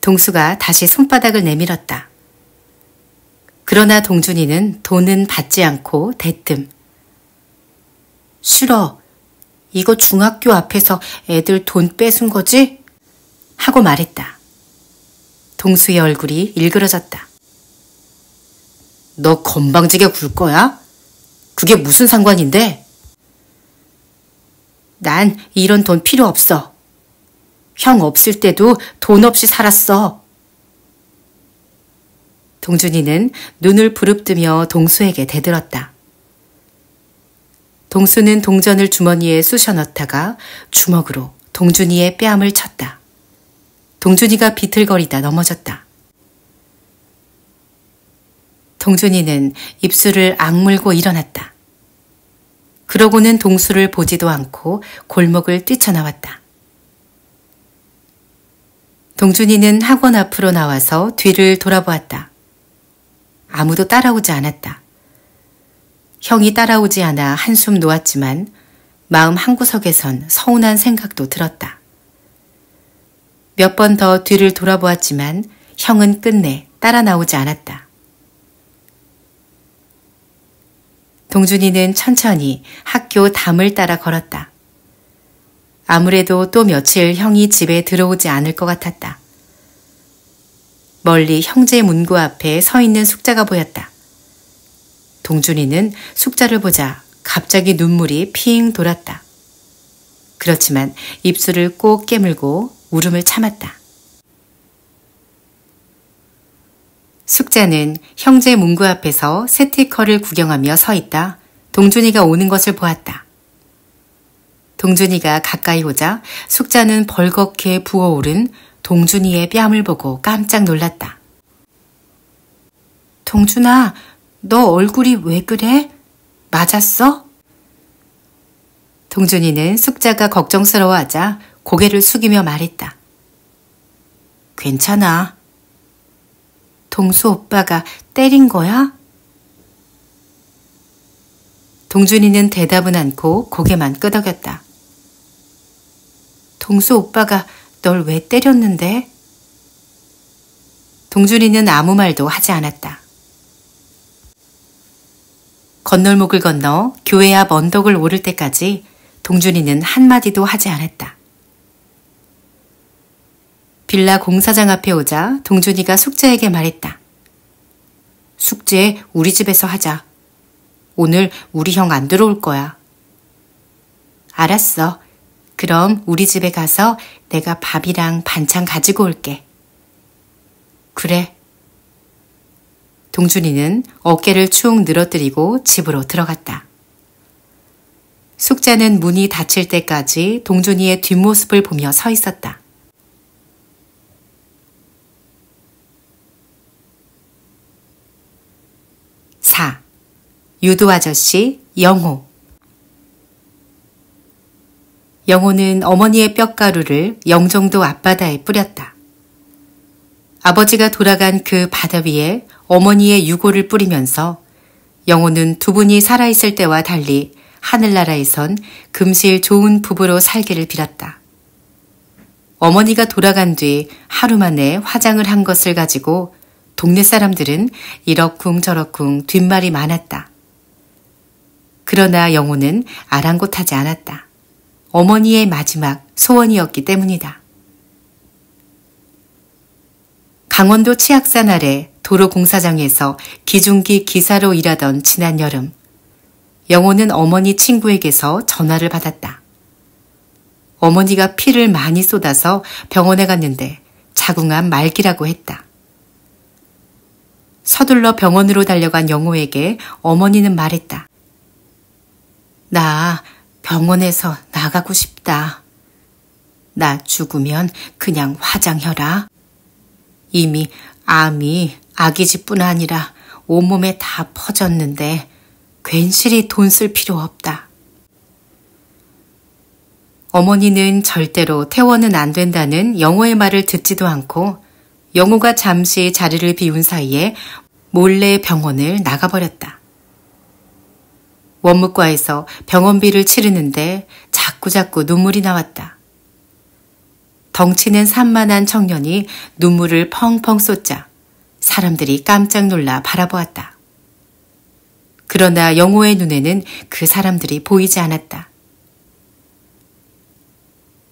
S1: 동수가 다시 손바닥을 내밀었다. 그러나 동준이는 돈은 받지 않고 대뜸 싫어. 이거 중학교 앞에서 애들 돈 뺏은 거지? 하고 말했다. 동수의 얼굴이 일그러졌다. 너 건방지게 굴 거야? 그게 무슨 상관인데? 난 이런 돈 필요 없어. 형 없을 때도 돈 없이 살았어. 동준이는 눈을 부릅뜨며 동수에게 대들었다. 동수는 동전을 주머니에 쑤셔 넣다가 주먹으로 동준이의 뺨을 쳤다. 동준이가 비틀거리다 넘어졌다. 동준이는 입술을 악물고 일어났다. 그러고는 동수를 보지도 않고 골목을 뛰쳐나왔다. 동준이는 학원 앞으로 나와서 뒤를 돌아보았다. 아무도 따라오지 않았다. 형이 따라오지 않아 한숨 놓았지만 마음 한구석에선 서운한 생각도 들었다. 몇 번 더 뒤를 돌아보았지만 형은 끝내 따라 나오지 않았다. 동준이는 천천히 학교 담을 따라 걸었다. 아무래도 또 며칠 형이 집에 들어오지 않을 것 같았다. 멀리 형제 문구 앞에 서 있는 숙자가 보였다. 동준이는 숙자를 보자 갑자기 눈물이 핑 돌았다. 그렇지만 입술을 꼭 깨물고 울음을 참았다. 숙자는 형제 문구 앞에서 스티커를 구경하며 서 있다 동준이가 오는 것을 보았다. 동준이가 가까이 오자 숙자는 벌겋게 부어오른 동준이의 뺨을 보고 깜짝 놀랐다. 동준아, 너 얼굴이 왜 그래? 맞았어? 동준이는 숙자가 걱정스러워하자 고개를 숙이며 말했다. 괜찮아. 동수 오빠가 때린 거야? 동준이는 대답은 않고 고개만 끄덕였다. 동수 오빠가 널 왜 때렸는데? 동준이는 아무 말도 하지 않았다. 건널목을 건너 교회 앞 언덕을 오를 때까지 동준이는 한마디도 하지 않았다. 빌라 공사장 앞에 오자 동준이가 숙자에게 말했다. 숙제 우리 집에서 하자. 오늘 우리 형 안 들어올 거야. 알았어. 그럼 우리 집에 가서 내가 밥이랑 반찬 가지고 올게. 그래. 동준이는 어깨를 축 늘어뜨리고 집으로 들어갔다. 숙자는 문이 닫힐 때까지 동준이의 뒷모습을 보며 서 있었다. 유도 아저씨 영호. 영호는 어머니의 뼈가루를 영종도 앞바다에 뿌렸다. 아버지가 돌아간 그 바다 위에 어머니의 유골을 뿌리면서 영호는 두 분이 살아있을 때와 달리 하늘나라에선 금실 좋은 부부로 살기를 빌었다. 어머니가 돌아간 뒤 하루 만에 화장을 한 것을 가지고 동네 사람들은 이러쿵저러쿵 뒷말이 많았다. 그러나 영호는 아랑곳하지 않았다. 어머니의 마지막 소원이었기 때문이다. 강원도 치악산 아래 도로공사장에서 기중기 기사로 일하던 지난 여름, 영호는 어머니 친구에게서 전화를 받았다. 어머니가 피를 많이 쏟아서 병원에 갔는데 자궁암 말기라고 했다. 서둘러 병원으로 달려간 영호에게 어머니는 말했다. 나 병원에서 나가고 싶다. 나 죽으면 그냥 화장해라. 이미 암이 아기 집뿐 아니라 온몸에 다 퍼졌는데 괜시리 돈 쓸 필요 없다. 어머니는 절대로 퇴원은 안 된다는 영호의 말을 듣지도 않고 영호가 잠시 자리를 비운 사이에 몰래 병원을 나가버렸다. 원무과에서 병원비를 치르는데 자꾸자꾸 눈물이 나왔다. 덩치는 산만한 청년이 눈물을 펑펑 쏟자 사람들이 깜짝 놀라 바라보았다. 그러나 영호의 눈에는 그 사람들이 보이지 않았다.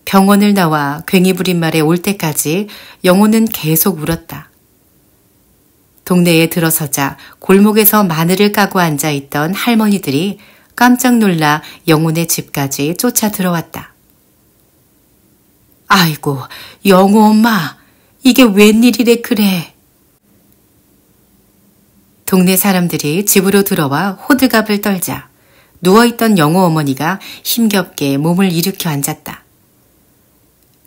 S1: 병원을 나와 괭이 부린 말에 올 때까지 영호는 계속 울었다. 동네에 들어서자 골목에서 마늘을 까고 앉아있던 할머니들이 깜짝 놀라 영호네 집까지 쫓아 들어왔다. 아이고, 영호 엄마, 이게 웬일이래 그래. 동네 사람들이 집으로 들어와 호들갑을 떨자 누워있던 영호 어머니가 힘겹게 몸을 일으켜 앉았다.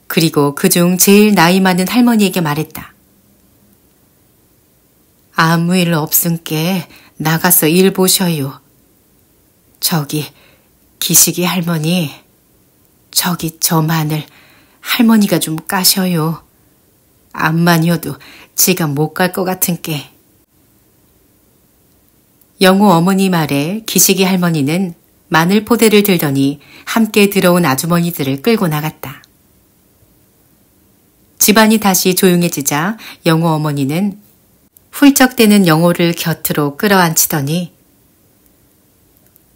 S1: 그리고 그중 제일 나이 많은 할머니에게 말했다. 아무 일 없은께 나가서 일 보셔요. 저기 기식이 할머니, 저기 저 마늘 할머니가 좀 까셔요. 암만이어도 지가 못 갈 것 같은께. 영호 어머니 말에 기식이 할머니는 마늘 포대를 들더니 함께 들어온 아주머니들을 끌고 나갔다. 집안이 다시 조용해지자 영호 어머니는 훌쩍대는 영호를 곁으로 끌어안치더니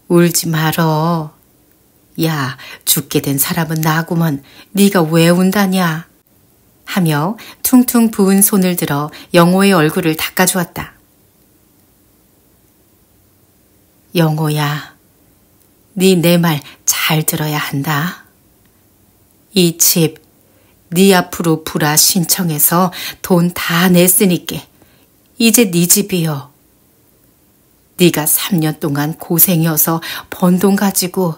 S1: 울지 말어. 야, 죽게 된 사람은 나구먼 네가 왜 운다냐 하며 퉁퉁 부은 손을 들어 영호의 얼굴을 닦아주었다. 영호야, 네 내 말 잘 들어야 한다. 이 집 네 앞으로 불화 신청해서 돈 다 냈으니께 이제 네 집이여. 네가 3년 동안 고생해서 번 돈 가지고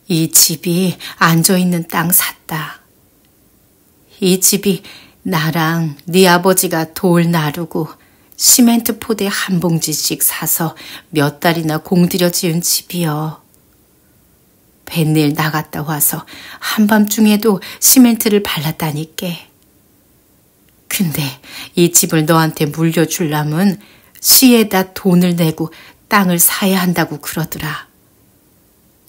S1: 이 집이 앉아있는 땅 샀다. 이 집이 나랑 네 아버지가 돌 나르고 시멘트 포대 한 봉지씩 사서 몇 달이나 공들여 지은 집이여. 뱃일 나갔다 와서 한밤중에도 시멘트를 발랐다니께. 근데 이 집을 너한테 물려주려면 시에다 돈을 내고 땅을 사야 한다고 그러더라.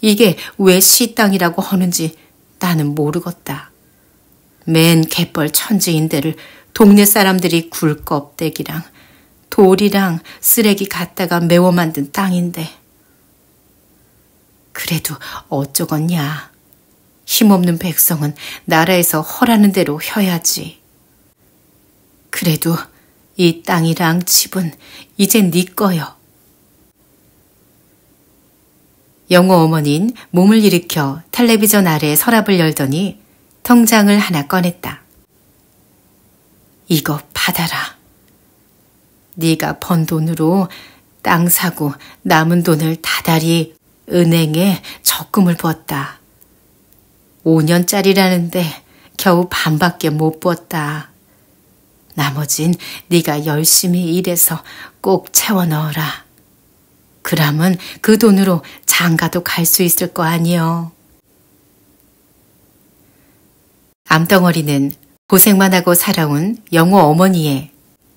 S1: 이게 왜 시 땅이라고 하는지 나는 모르겠다. 맨 갯벌 천지인데를 동네 사람들이 굴 껍데기랑 돌이랑 쓰레기 갖다가 메워 만든 땅인데. 그래도 어쩌겠냐. 힘없는 백성은 나라에서 허라는 대로 혀야지. 그래도 이 땅이랑 집은 이제 네 거여. 영호 어머니는 몸을 일으켜 텔레비전 아래 서랍을 열더니 통장을 하나 꺼냈다. 이거 받아라. 네가 번 돈으로 땅 사고 남은 돈을 다달이 은행에 적금을 부었다. 5년짜리라는데 겨우 반밖에 못 부었다. 나머진 네가 열심히 일해서 꼭 채워 넣어라. 그러면 그 돈으로 장가도 갈 수 있을 거 아니여. 암덩어리는 고생만 하고 살아온 영호 어머니의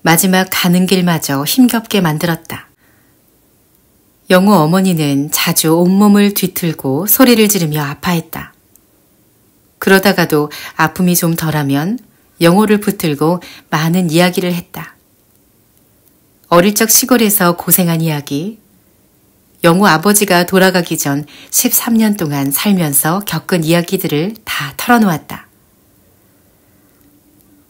S1: 마지막 가는 길마저 힘겹게 만들었다. 영호 어머니는 자주 온몸을 뒤틀고 소리를 지르며 아파했다. 그러다가도 아픔이 좀 덜하면 영호를 붙들고 많은 이야기를 했다. 어릴 적 시골에서 고생한 이야기, 영호 아버지가 돌아가기 전 13년 동안 살면서 겪은 이야기들을 다 털어놓았다.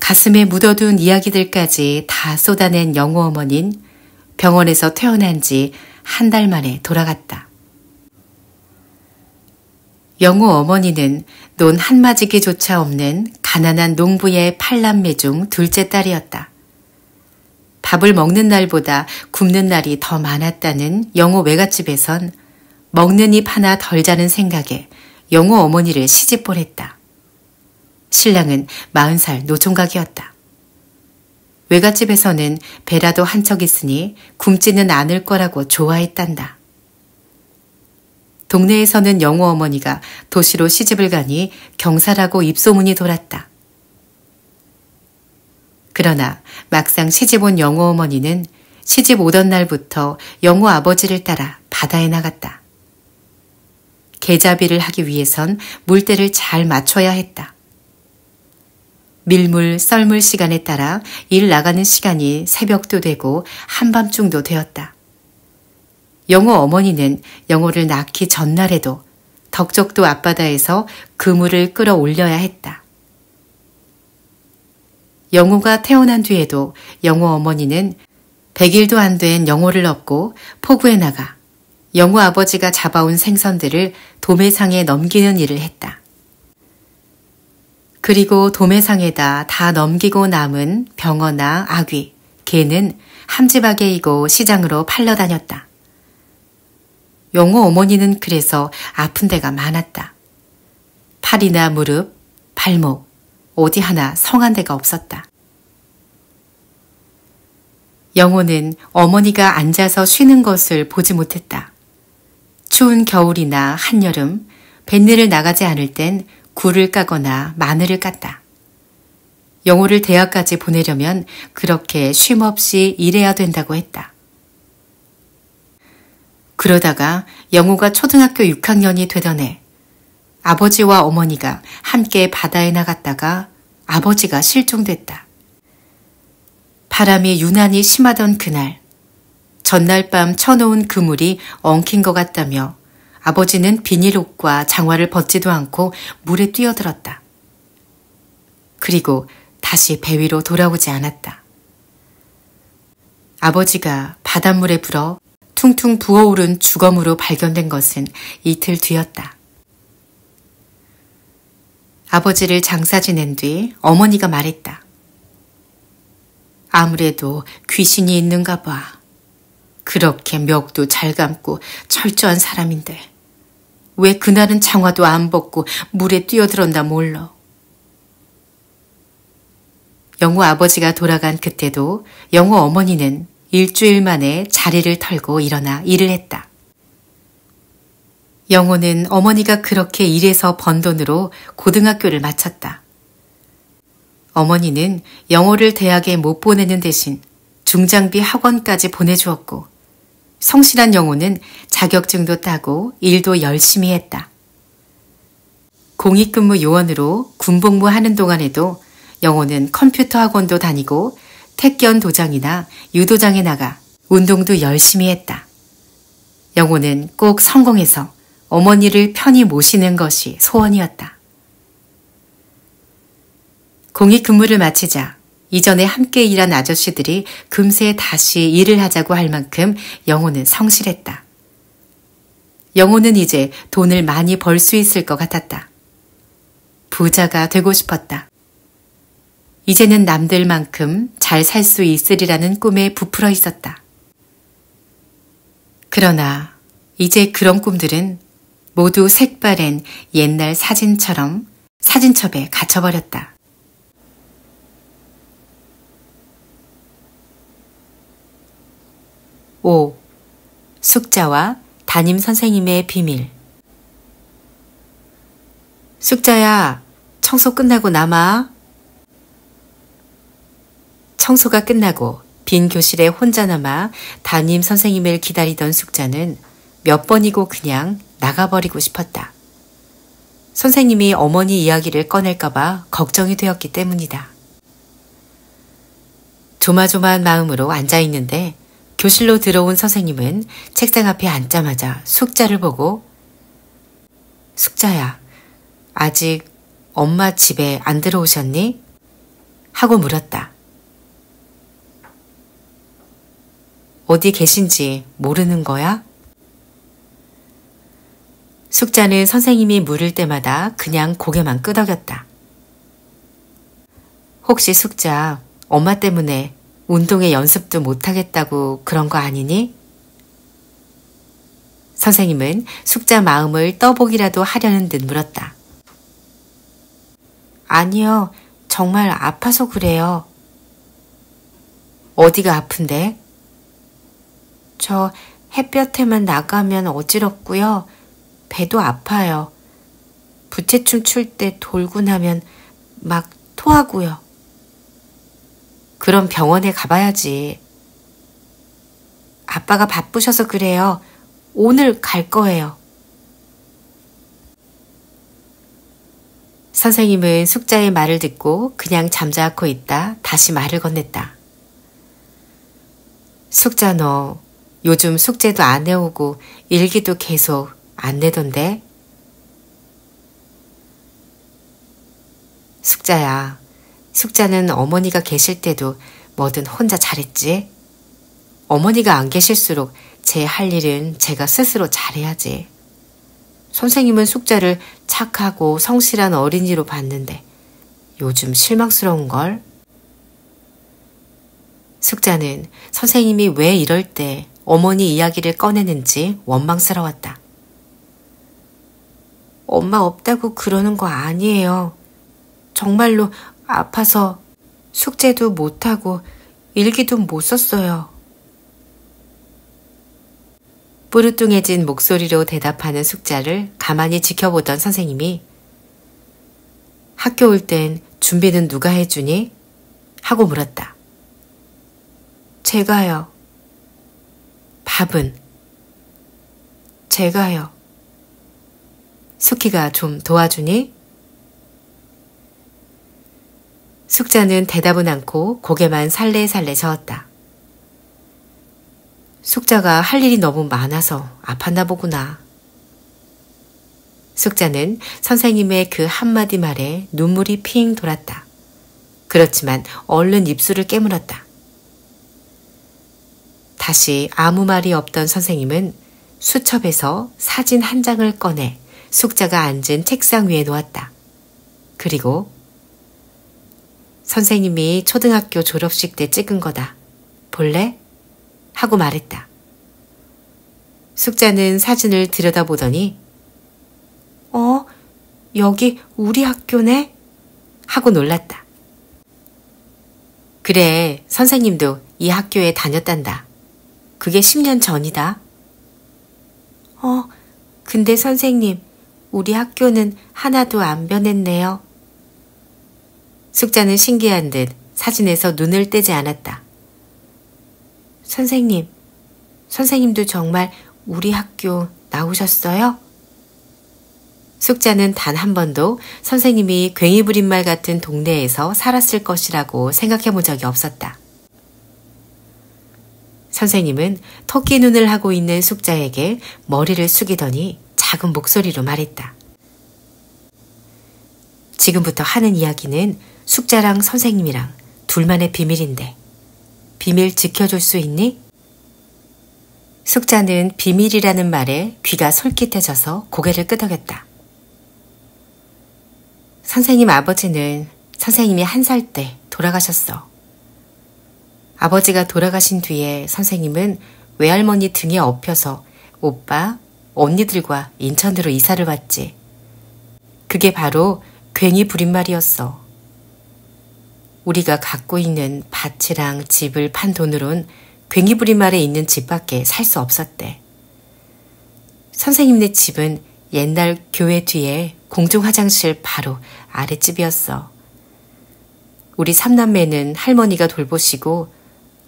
S1: 가슴에 묻어둔 이야기들까지 다 쏟아낸 영호 어머니는 병원에서 퇴원한 지 한 달 만에 돌아갔다. 영호 어머니는 논 한마지기조차 없는 가난한 농부의 8남매 중 둘째 딸이었다. 밥을 먹는 날보다 굶는 날이 더 많았다는 영호 외갓집에선 먹는 입 하나 덜 자는 생각에 영호 어머니를 시집 보냈다. 신랑은 40살 노총각이었다. 외갓집에서는 배라도 한 척 있으니 굶지는 않을 거라고 좋아했단다. 동네에서는 영호 어머니가 도시로 시집을 가니 경사라고 입소문이 돌았다. 그러나 막상 시집 온 영호 어머니는 시집 오던 날부터 영호 아버지를 따라 바다에 나갔다. 개잡이를 하기 위해선 물때를 잘 맞춰야 했다. 밀물, 썰물 시간에 따라 일 나가는 시간이 새벽도 되고 한밤중도 되었다. 영호 어머니는 영호를 낳기 전날에도 덕적도 앞바다에서 그물을 끌어올려야 했다. 영호가 태어난 뒤에도 영호 어머니는 100일도 안 된 영호를 업고 포구에 나가 영호 아버지가 잡아온 생선들을 도매상에 넘기는 일을 했다. 그리고 도매상에다 다 넘기고 남은 병어나 아귀, 게는 함지박에 이고 시장으로 팔러 다녔다. 영호 어머니는 그래서 아픈 데가 많았다. 팔이나 무릎, 발목, 어디 하나 성한 데가 없었다. 영호는 어머니가 앉아서 쉬는 것을 보지 못했다. 추운 겨울이나 한여름, 뱃일을 나가지 않을 땐 굴을 까거나 마늘을 깠다. 영호를 대학까지 보내려면 그렇게 쉼없이 일해야 된다고 했다. 그러다가 영호가 초등학교 6학년이 되던 해 아버지와 어머니가 함께 바다에 나갔다가 아버지가 실종됐다. 바람이 유난히 심하던 그날, 전날 밤 쳐놓은 그물이 엉킨 것 같다며 아버지는 비닐옷과 장화를 벗지도 않고 물에 뛰어들었다. 그리고 다시 배 위로 돌아오지 않았다. 아버지가 바닷물에 불어 퉁퉁 부어오른 주검으로 발견된 것은 이틀 뒤였다. 아버지를 장사 지낸 뒤 어머니가 말했다. 아무래도 귀신이 있는가 봐. 그렇게 멱도 잘 감고 철저한 사람인데 왜 그날은 장화도 안 벗고 물에 뛰어들었나 몰라. 영호 아버지가 돌아간 그때도 영호 어머니는 일주일 만에 자리를 털고 일어나 일을 했다. 영호는 어머니가 그렇게 일해서 번 돈으로 고등학교를 마쳤다. 어머니는 영호를 대학에 못 보내는 대신 중장비 학원까지 보내주었고 성실한 영호는 자격증도 따고 일도 열심히 했다. 공익근무 요원으로 군복무 하는 동안에도 영호는 컴퓨터 학원도 다니고 태권 도장이나 유도장에 나가 운동도 열심히 했다. 영호는 꼭 성공해서 어머니를 편히 모시는 것이 소원이었다. 공익근무를 마치자 이전에 함께 일한 아저씨들이 금세 다시 일을 하자고 할 만큼 영호는 성실했다. 영호는 이제 돈을 많이 벌 수 있을 것 같았다. 부자가 되고 싶었다. 이제는 남들만큼 잘 살 수 있으리라는 꿈에 부풀어 있었다. 그러나 이제 그런 꿈들은 모두 색바랜 옛날 사진처럼 사진첩에 갇혀버렸다. 5. 숙자와 담임 선생님의 비밀. 숙자야, 청소 끝나고 남아. 청소가 끝나고 빈 교실에 혼자 남아 담임 선생님을 기다리던 숙자는 몇 번이고 그냥 나가버리고 싶었다. 선생님이 어머니 이야기를 꺼낼까봐 걱정이 되었기 때문이다. 조마조마한 마음으로 앉아있는데 교실로 들어온 선생님은 책상 앞에 앉자마자 숙자를 보고 숙자야, 아직 엄마 집에 안 들어오셨니? 하고 물었다. 어디 계신지 모르는 거야? 숙자는 선생님이 물을 때마다 그냥 고개만 끄덕였다. 혹시 숙자, 엄마 때문에 운동회 연습도 못하겠다고 그런 거 아니니? 선생님은 숙자 마음을 떠보기라도 하려는 듯 물었다. 아니요, 정말 아파서 그래요. 어디가 아픈데? 저 햇볕에만 나가면 어지럽고요. 배도 아파요. 부채춤 출 때 돌고 나면 막 토하고요. 그럼 병원에 가봐야지. 아빠가 바쁘셔서 그래요. 오늘 갈 거예요. 선생님은 숙자의 말을 듣고 그냥 잠자코 있다 다시 말을 건넸다. 숙자 너 요즘 숙제도 안 해오고 일기도 계속 안 내던데? 숙자야, 숙자는 어머니가 계실 때도 뭐든 혼자 잘했지? 어머니가 안 계실수록 제 할 일은 제가 스스로 잘해야지. 선생님은 숙자를 착하고 성실한 어린이로 봤는데 요즘 실망스러운걸? 숙자는 선생님이 왜 이럴 때 어머니 이야기를 꺼내는지 원망스러웠다. 엄마 없다고 그러는 거 아니에요. 정말로 아파서 숙제도 못하고 일기도 못 썼어요. 뿌르뚱해진 목소리로 대답하는 숙자를 가만히 지켜보던 선생님이 학교 올 땐 준비는 누가 해주니? 하고 물었다. 제가요. 밥은? 제가요. 숙희가 좀 도와주니? 숙자는 대답은 않고 고개만 살래살래 저었다. 숙자가 할 일이 너무 많아서 아팠나 보구나. 숙자는 선생님의 그 한마디 말에 눈물이 핑 돌았다. 그렇지만 얼른 입술을 깨물었다. 다시 아무 말이 없던 선생님은 수첩에서 사진 한 장을 꺼내 숙자가 앉은 책상 위에 놓았다. 그리고 선생님이 초등학교 졸업식 때 찍은 거다. 볼래? 하고 말했다. 숙자는 사진을 들여다보더니 여기 우리 학교네? 하고 놀랐다. 그래, 선생님도 이 학교에 다녔단다. 그게 10년 전이다. 근데 선생님, 우리 학교는 하나도 안 변했네요. 숙자는 신기한 듯 사진에서 눈을 떼지 않았다. 선생님, 선생님도 정말 우리 학교 나오셨어요? 숙자는 단 한 번도 선생님이 괭이 부린 말 같은 동네에서 살았을 것이라고 생각해 본 적이 없었다. 선생님은 토끼 눈을 하고 있는 숙자에게 머리를 숙이더니 작은 목소리로 말했다. 지금부터 하는 이야기는 숙자랑 선생님이랑 둘만의 비밀인데 비밀 지켜줄 수 있니? 숙자는 비밀이라는 말에 귀가 솔깃해져서 고개를 끄덕였다. 선생님 아버지는 선생님이 1살 때 돌아가셨어. 아버지가 돌아가신 뒤에 선생님은 외할머니 등에 업혀서 오빠, 언니들과 인천으로 이사를 왔지. 그게 바로 괭이 부린말이었어. 우리가 갖고 있는 밭이랑 집을 판 돈으론 괭이 부린말에 있는 집밖에 살 수 없었대. 선생님네 집은 옛날 교회 뒤에 공중 화장실 바로 아랫집이었어. 우리 삼남매는 할머니가 돌보시고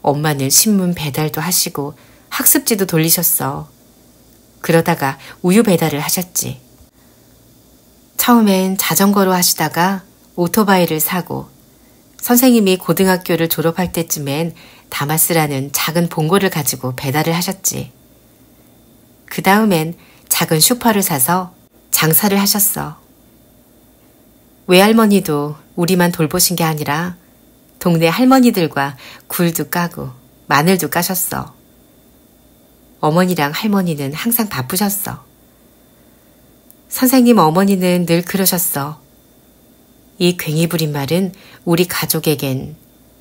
S1: 엄마는 신문 배달도 하시고 학습지도 돌리셨어. 그러다가 우유 배달을 하셨지. 처음엔 자전거로 하시다가 오토바이를 사고 선생님이 고등학교를 졸업할 때쯤엔 다마스라는 작은 봉고를 가지고 배달을 하셨지. 그 다음엔 작은 슈퍼를 사서 장사를 하셨어. 외할머니도 우리만 돌보신 게 아니라 동네 할머니들과 굴도 까고 마늘도 까셨어. 어머니랑 할머니는 항상 바쁘셨어. 선생님 어머니는 늘 그러셨어. 이 괭이 부린 말은 우리 가족에겐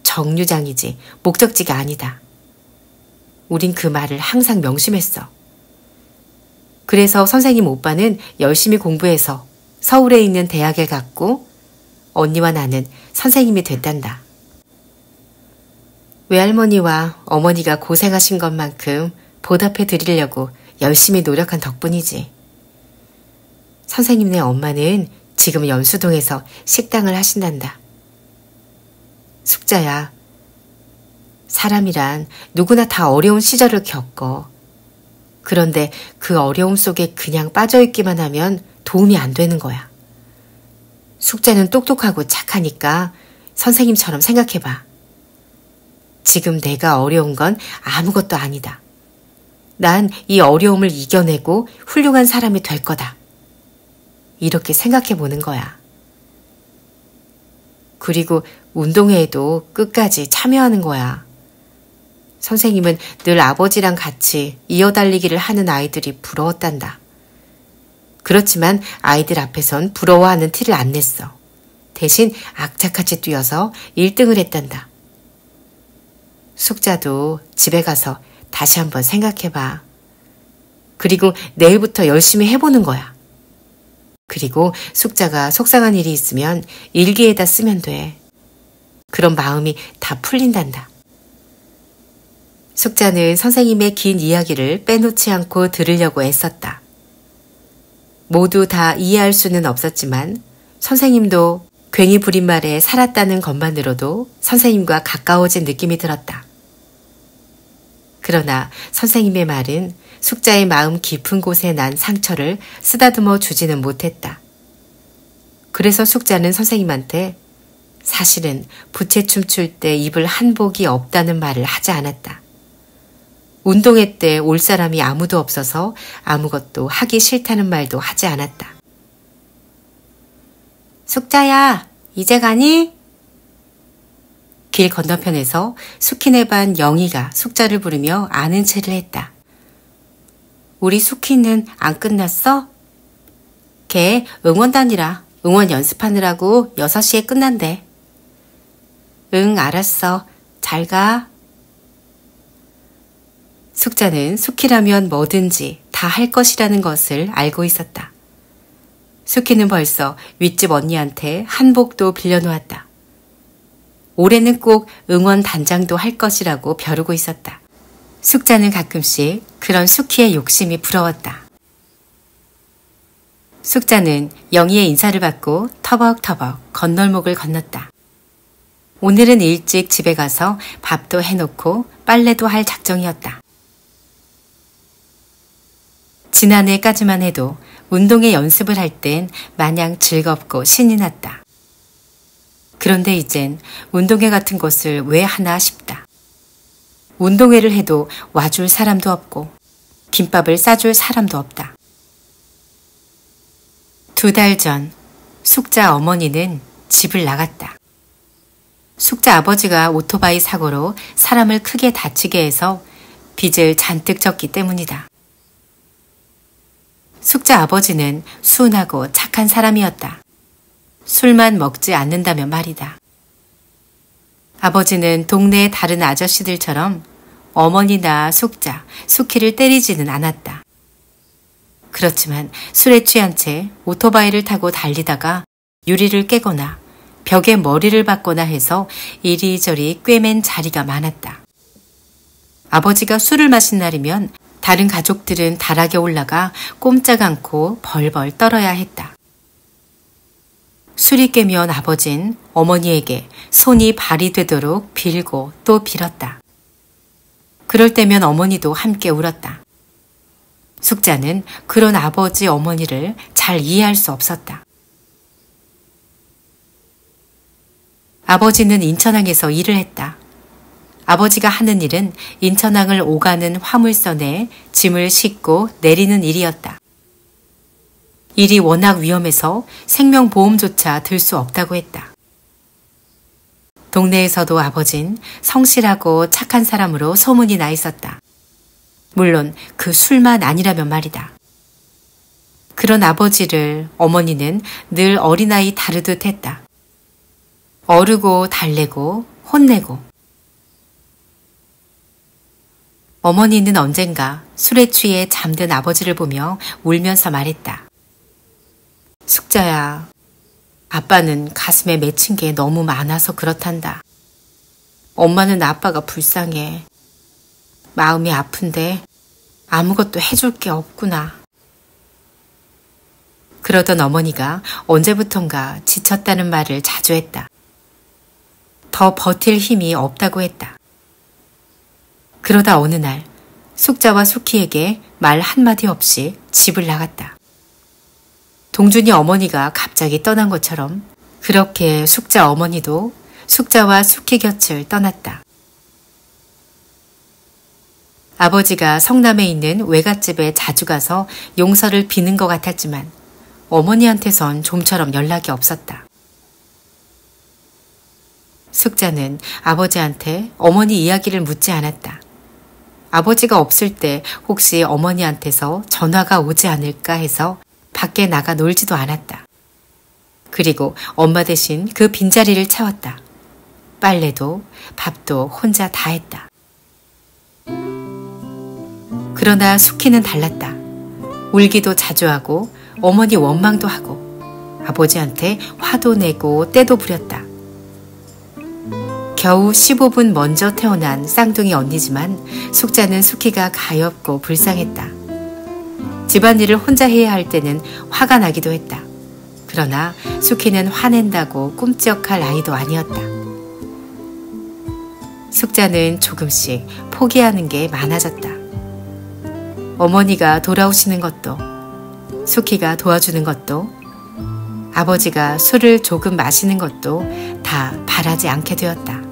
S1: 정류장이지 목적지가 아니다. 우린 그 말을 항상 명심했어. 그래서 선생님 오빠는 열심히 공부해서 서울에 있는 대학에 갔고 언니와 나는 선생님이 됐단다. 외할머니와 어머니가 고생하신 것만큼 보답해 드리려고 열심히 노력한 덕분이지. 선생님네 엄마는 지금 연수동에서 식당을 하신단다. 숙자야, 사람이란 누구나 다 어려운 시절을 겪어. 그런데 그 어려움 속에 그냥 빠져있기만 하면 도움이 안 되는 거야. 숙자는 똑똑하고 착하니까 선생님처럼 생각해봐. 지금 내가 어려운 건 아무것도 아니다. 난 이 어려움을 이겨내고 훌륭한 사람이 될 거다. 이렇게 생각해 보는 거야. 그리고 운동회에도 끝까지 참여하는 거야. 선생님은 늘 아버지랑 같이 이어달리기를 하는 아이들이 부러웠단다. 그렇지만 아이들 앞에선 부러워하는 티를 안 냈어. 대신 악착같이 뛰어서 1등을 했단다. 숙자도 집에 가서 다시 한번 생각해봐. 그리고 내일부터 열심히 해보는 거야. 그리고 숙자가 속상한 일이 있으면 일기에다 쓰면 돼. 그런 마음이 다 풀린단다. 숙자는 선생님의 긴 이야기를 빼놓지 않고 들으려고 애썼다. 모두 다 이해할 수는 없었지만 선생님도 괭이 부린 말에 살았다는 것만으로도 선생님과 가까워진 느낌이 들었다. 그러나 선생님의 말은 숙자의 마음 깊은 곳에 난 상처를 쓰다듬어 주지는 못했다. 그래서 숙자는 선생님한테 사실은 부채춤 출 때 입을 한복이 없다는 말을 하지 않았다. 운동회 때 올 사람이 아무도 없어서 아무것도 하기 싫다는 말도 하지 않았다. 숙자야, 이제 가니? 길 건너편에서 숙희네 반 영희가 숙자를 부르며 아는 체를 했다. 우리 숙희는 안 끝났어? 걔 응원단이라 응원 연습하느라고 6시에 끝난대. 응, 알았어. 잘 가. 숙자는 숙희라면 뭐든지 다 할 것이라는 것을 알고 있었다. 숙희는 벌써 윗집 언니한테 한복도 빌려놓았다. 올해는 꼭 응원 단장도 할 것이라고 벼르고 있었다. 숙자는 가끔씩 그런 숙희의 욕심이 부러웠다. 숙자는 영희의 인사를 받고 터벅터벅 건널목을 건넜다. 오늘은 일찍 집에 가서 밥도 해놓고 빨래도 할 작정이었다. 지난해까지만 해도 운동회 연습을 할 땐 마냥 즐겁고 신이 났다. 그런데 이젠 운동회 같은 것을 왜 하나 싶다. 운동회를 해도 와줄 사람도 없고 김밥을 싸줄 사람도 없다. 2달 전 숙자 어머니는 집을 나갔다. 숙자 아버지가 오토바이 사고로 사람을 크게 다치게 해서 빚을 잔뜩 졌기 때문이다. 숙자 아버지는 순하고 착한 사람이었다. 술만 먹지 않는다면 말이다. 아버지는 동네의 다른 아저씨들처럼 어머니나 숙자, 숙희를 때리지는 않았다. 그렇지만 술에 취한 채 오토바이를 타고 달리다가 유리를 깨거나 벽에 머리를 박거나 해서 이리저리 꿰맨 자리가 많았다. 아버지가 술을 마신 날이면 다른 가족들은 다락에 올라가 꼼짝 않고 벌벌 떨어야 했다. 술이 깨면 아버진 어머니에게 손이 발이 되도록 빌고 또 빌었다. 그럴 때면 어머니도 함께 울었다. 숙자는 그런 아버지 어머니를 잘 이해할 수 없었다. 아버지는 인천항에서 일을 했다. 아버지가 하는 일은 인천항을 오가는 화물선에 짐을 싣고 내리는 일이었다. 일이 워낙 위험해서 생명보험조차 들 수 없다고 했다. 동네에서도 아버진 성실하고 착한 사람으로 소문이 나 있었다. 물론 그 술만 아니라면 말이다. 그런 아버지를 어머니는 늘 어린아이 다루듯 했다. 어르고 달래고 혼내고. 어머니는 언젠가 술에 취해 잠든 아버지를 보며 울면서 말했다. 숙자야, 아빠는 가슴에 맺힌 게 너무 많아서 그렇단다. 엄마는 아빠가 불쌍해. 마음이 아픈데 아무것도 해줄 게 없구나. 그러던 어머니가 언제부턴가 지쳤다는 말을 자주 했다. 더 버틸 힘이 없다고 했다. 그러다 어느 날 숙자와 숙희에게 말 한마디 없이 집을 나갔다. 동준이 어머니가 갑자기 떠난 것처럼 그렇게 숙자 어머니도 숙자와 숙희 곁을 떠났다. 아버지가 성남에 있는 외갓집에 자주 가서 용서를 비는 것 같았지만 어머니한테선 좀처럼 연락이 없었다. 숙자는 아버지한테 어머니 이야기를 묻지 않았다. 아버지가 없을 때 혹시 어머니한테서 전화가 오지 않을까 해서 밖에 나가 놀지도 않았다. 그리고 엄마 대신 그 빈자리를 채웠다. 빨래도 밥도 혼자 다 했다. 그러나 숙희는 달랐다. 울기도 자주 하고 어머니 원망도 하고 아버지한테 화도 내고 떼도 부렸다. 겨우 15분 먼저 태어난 쌍둥이 언니지만 숙자는 숙희가 가엾고 불쌍했다. 집안일을 혼자 해야 할 때는 화가 나기도 했다. 그러나 숙희는 화낸다고 꿈쩍할 아이도 아니었다. 숙자는 조금씩 포기하는 게 많아졌다. 어머니가 돌아오시는 것도, 숙희가 도와주는 것도, 아버지가 술을 조금 마시는 것도 다 바라지 않게 되었다.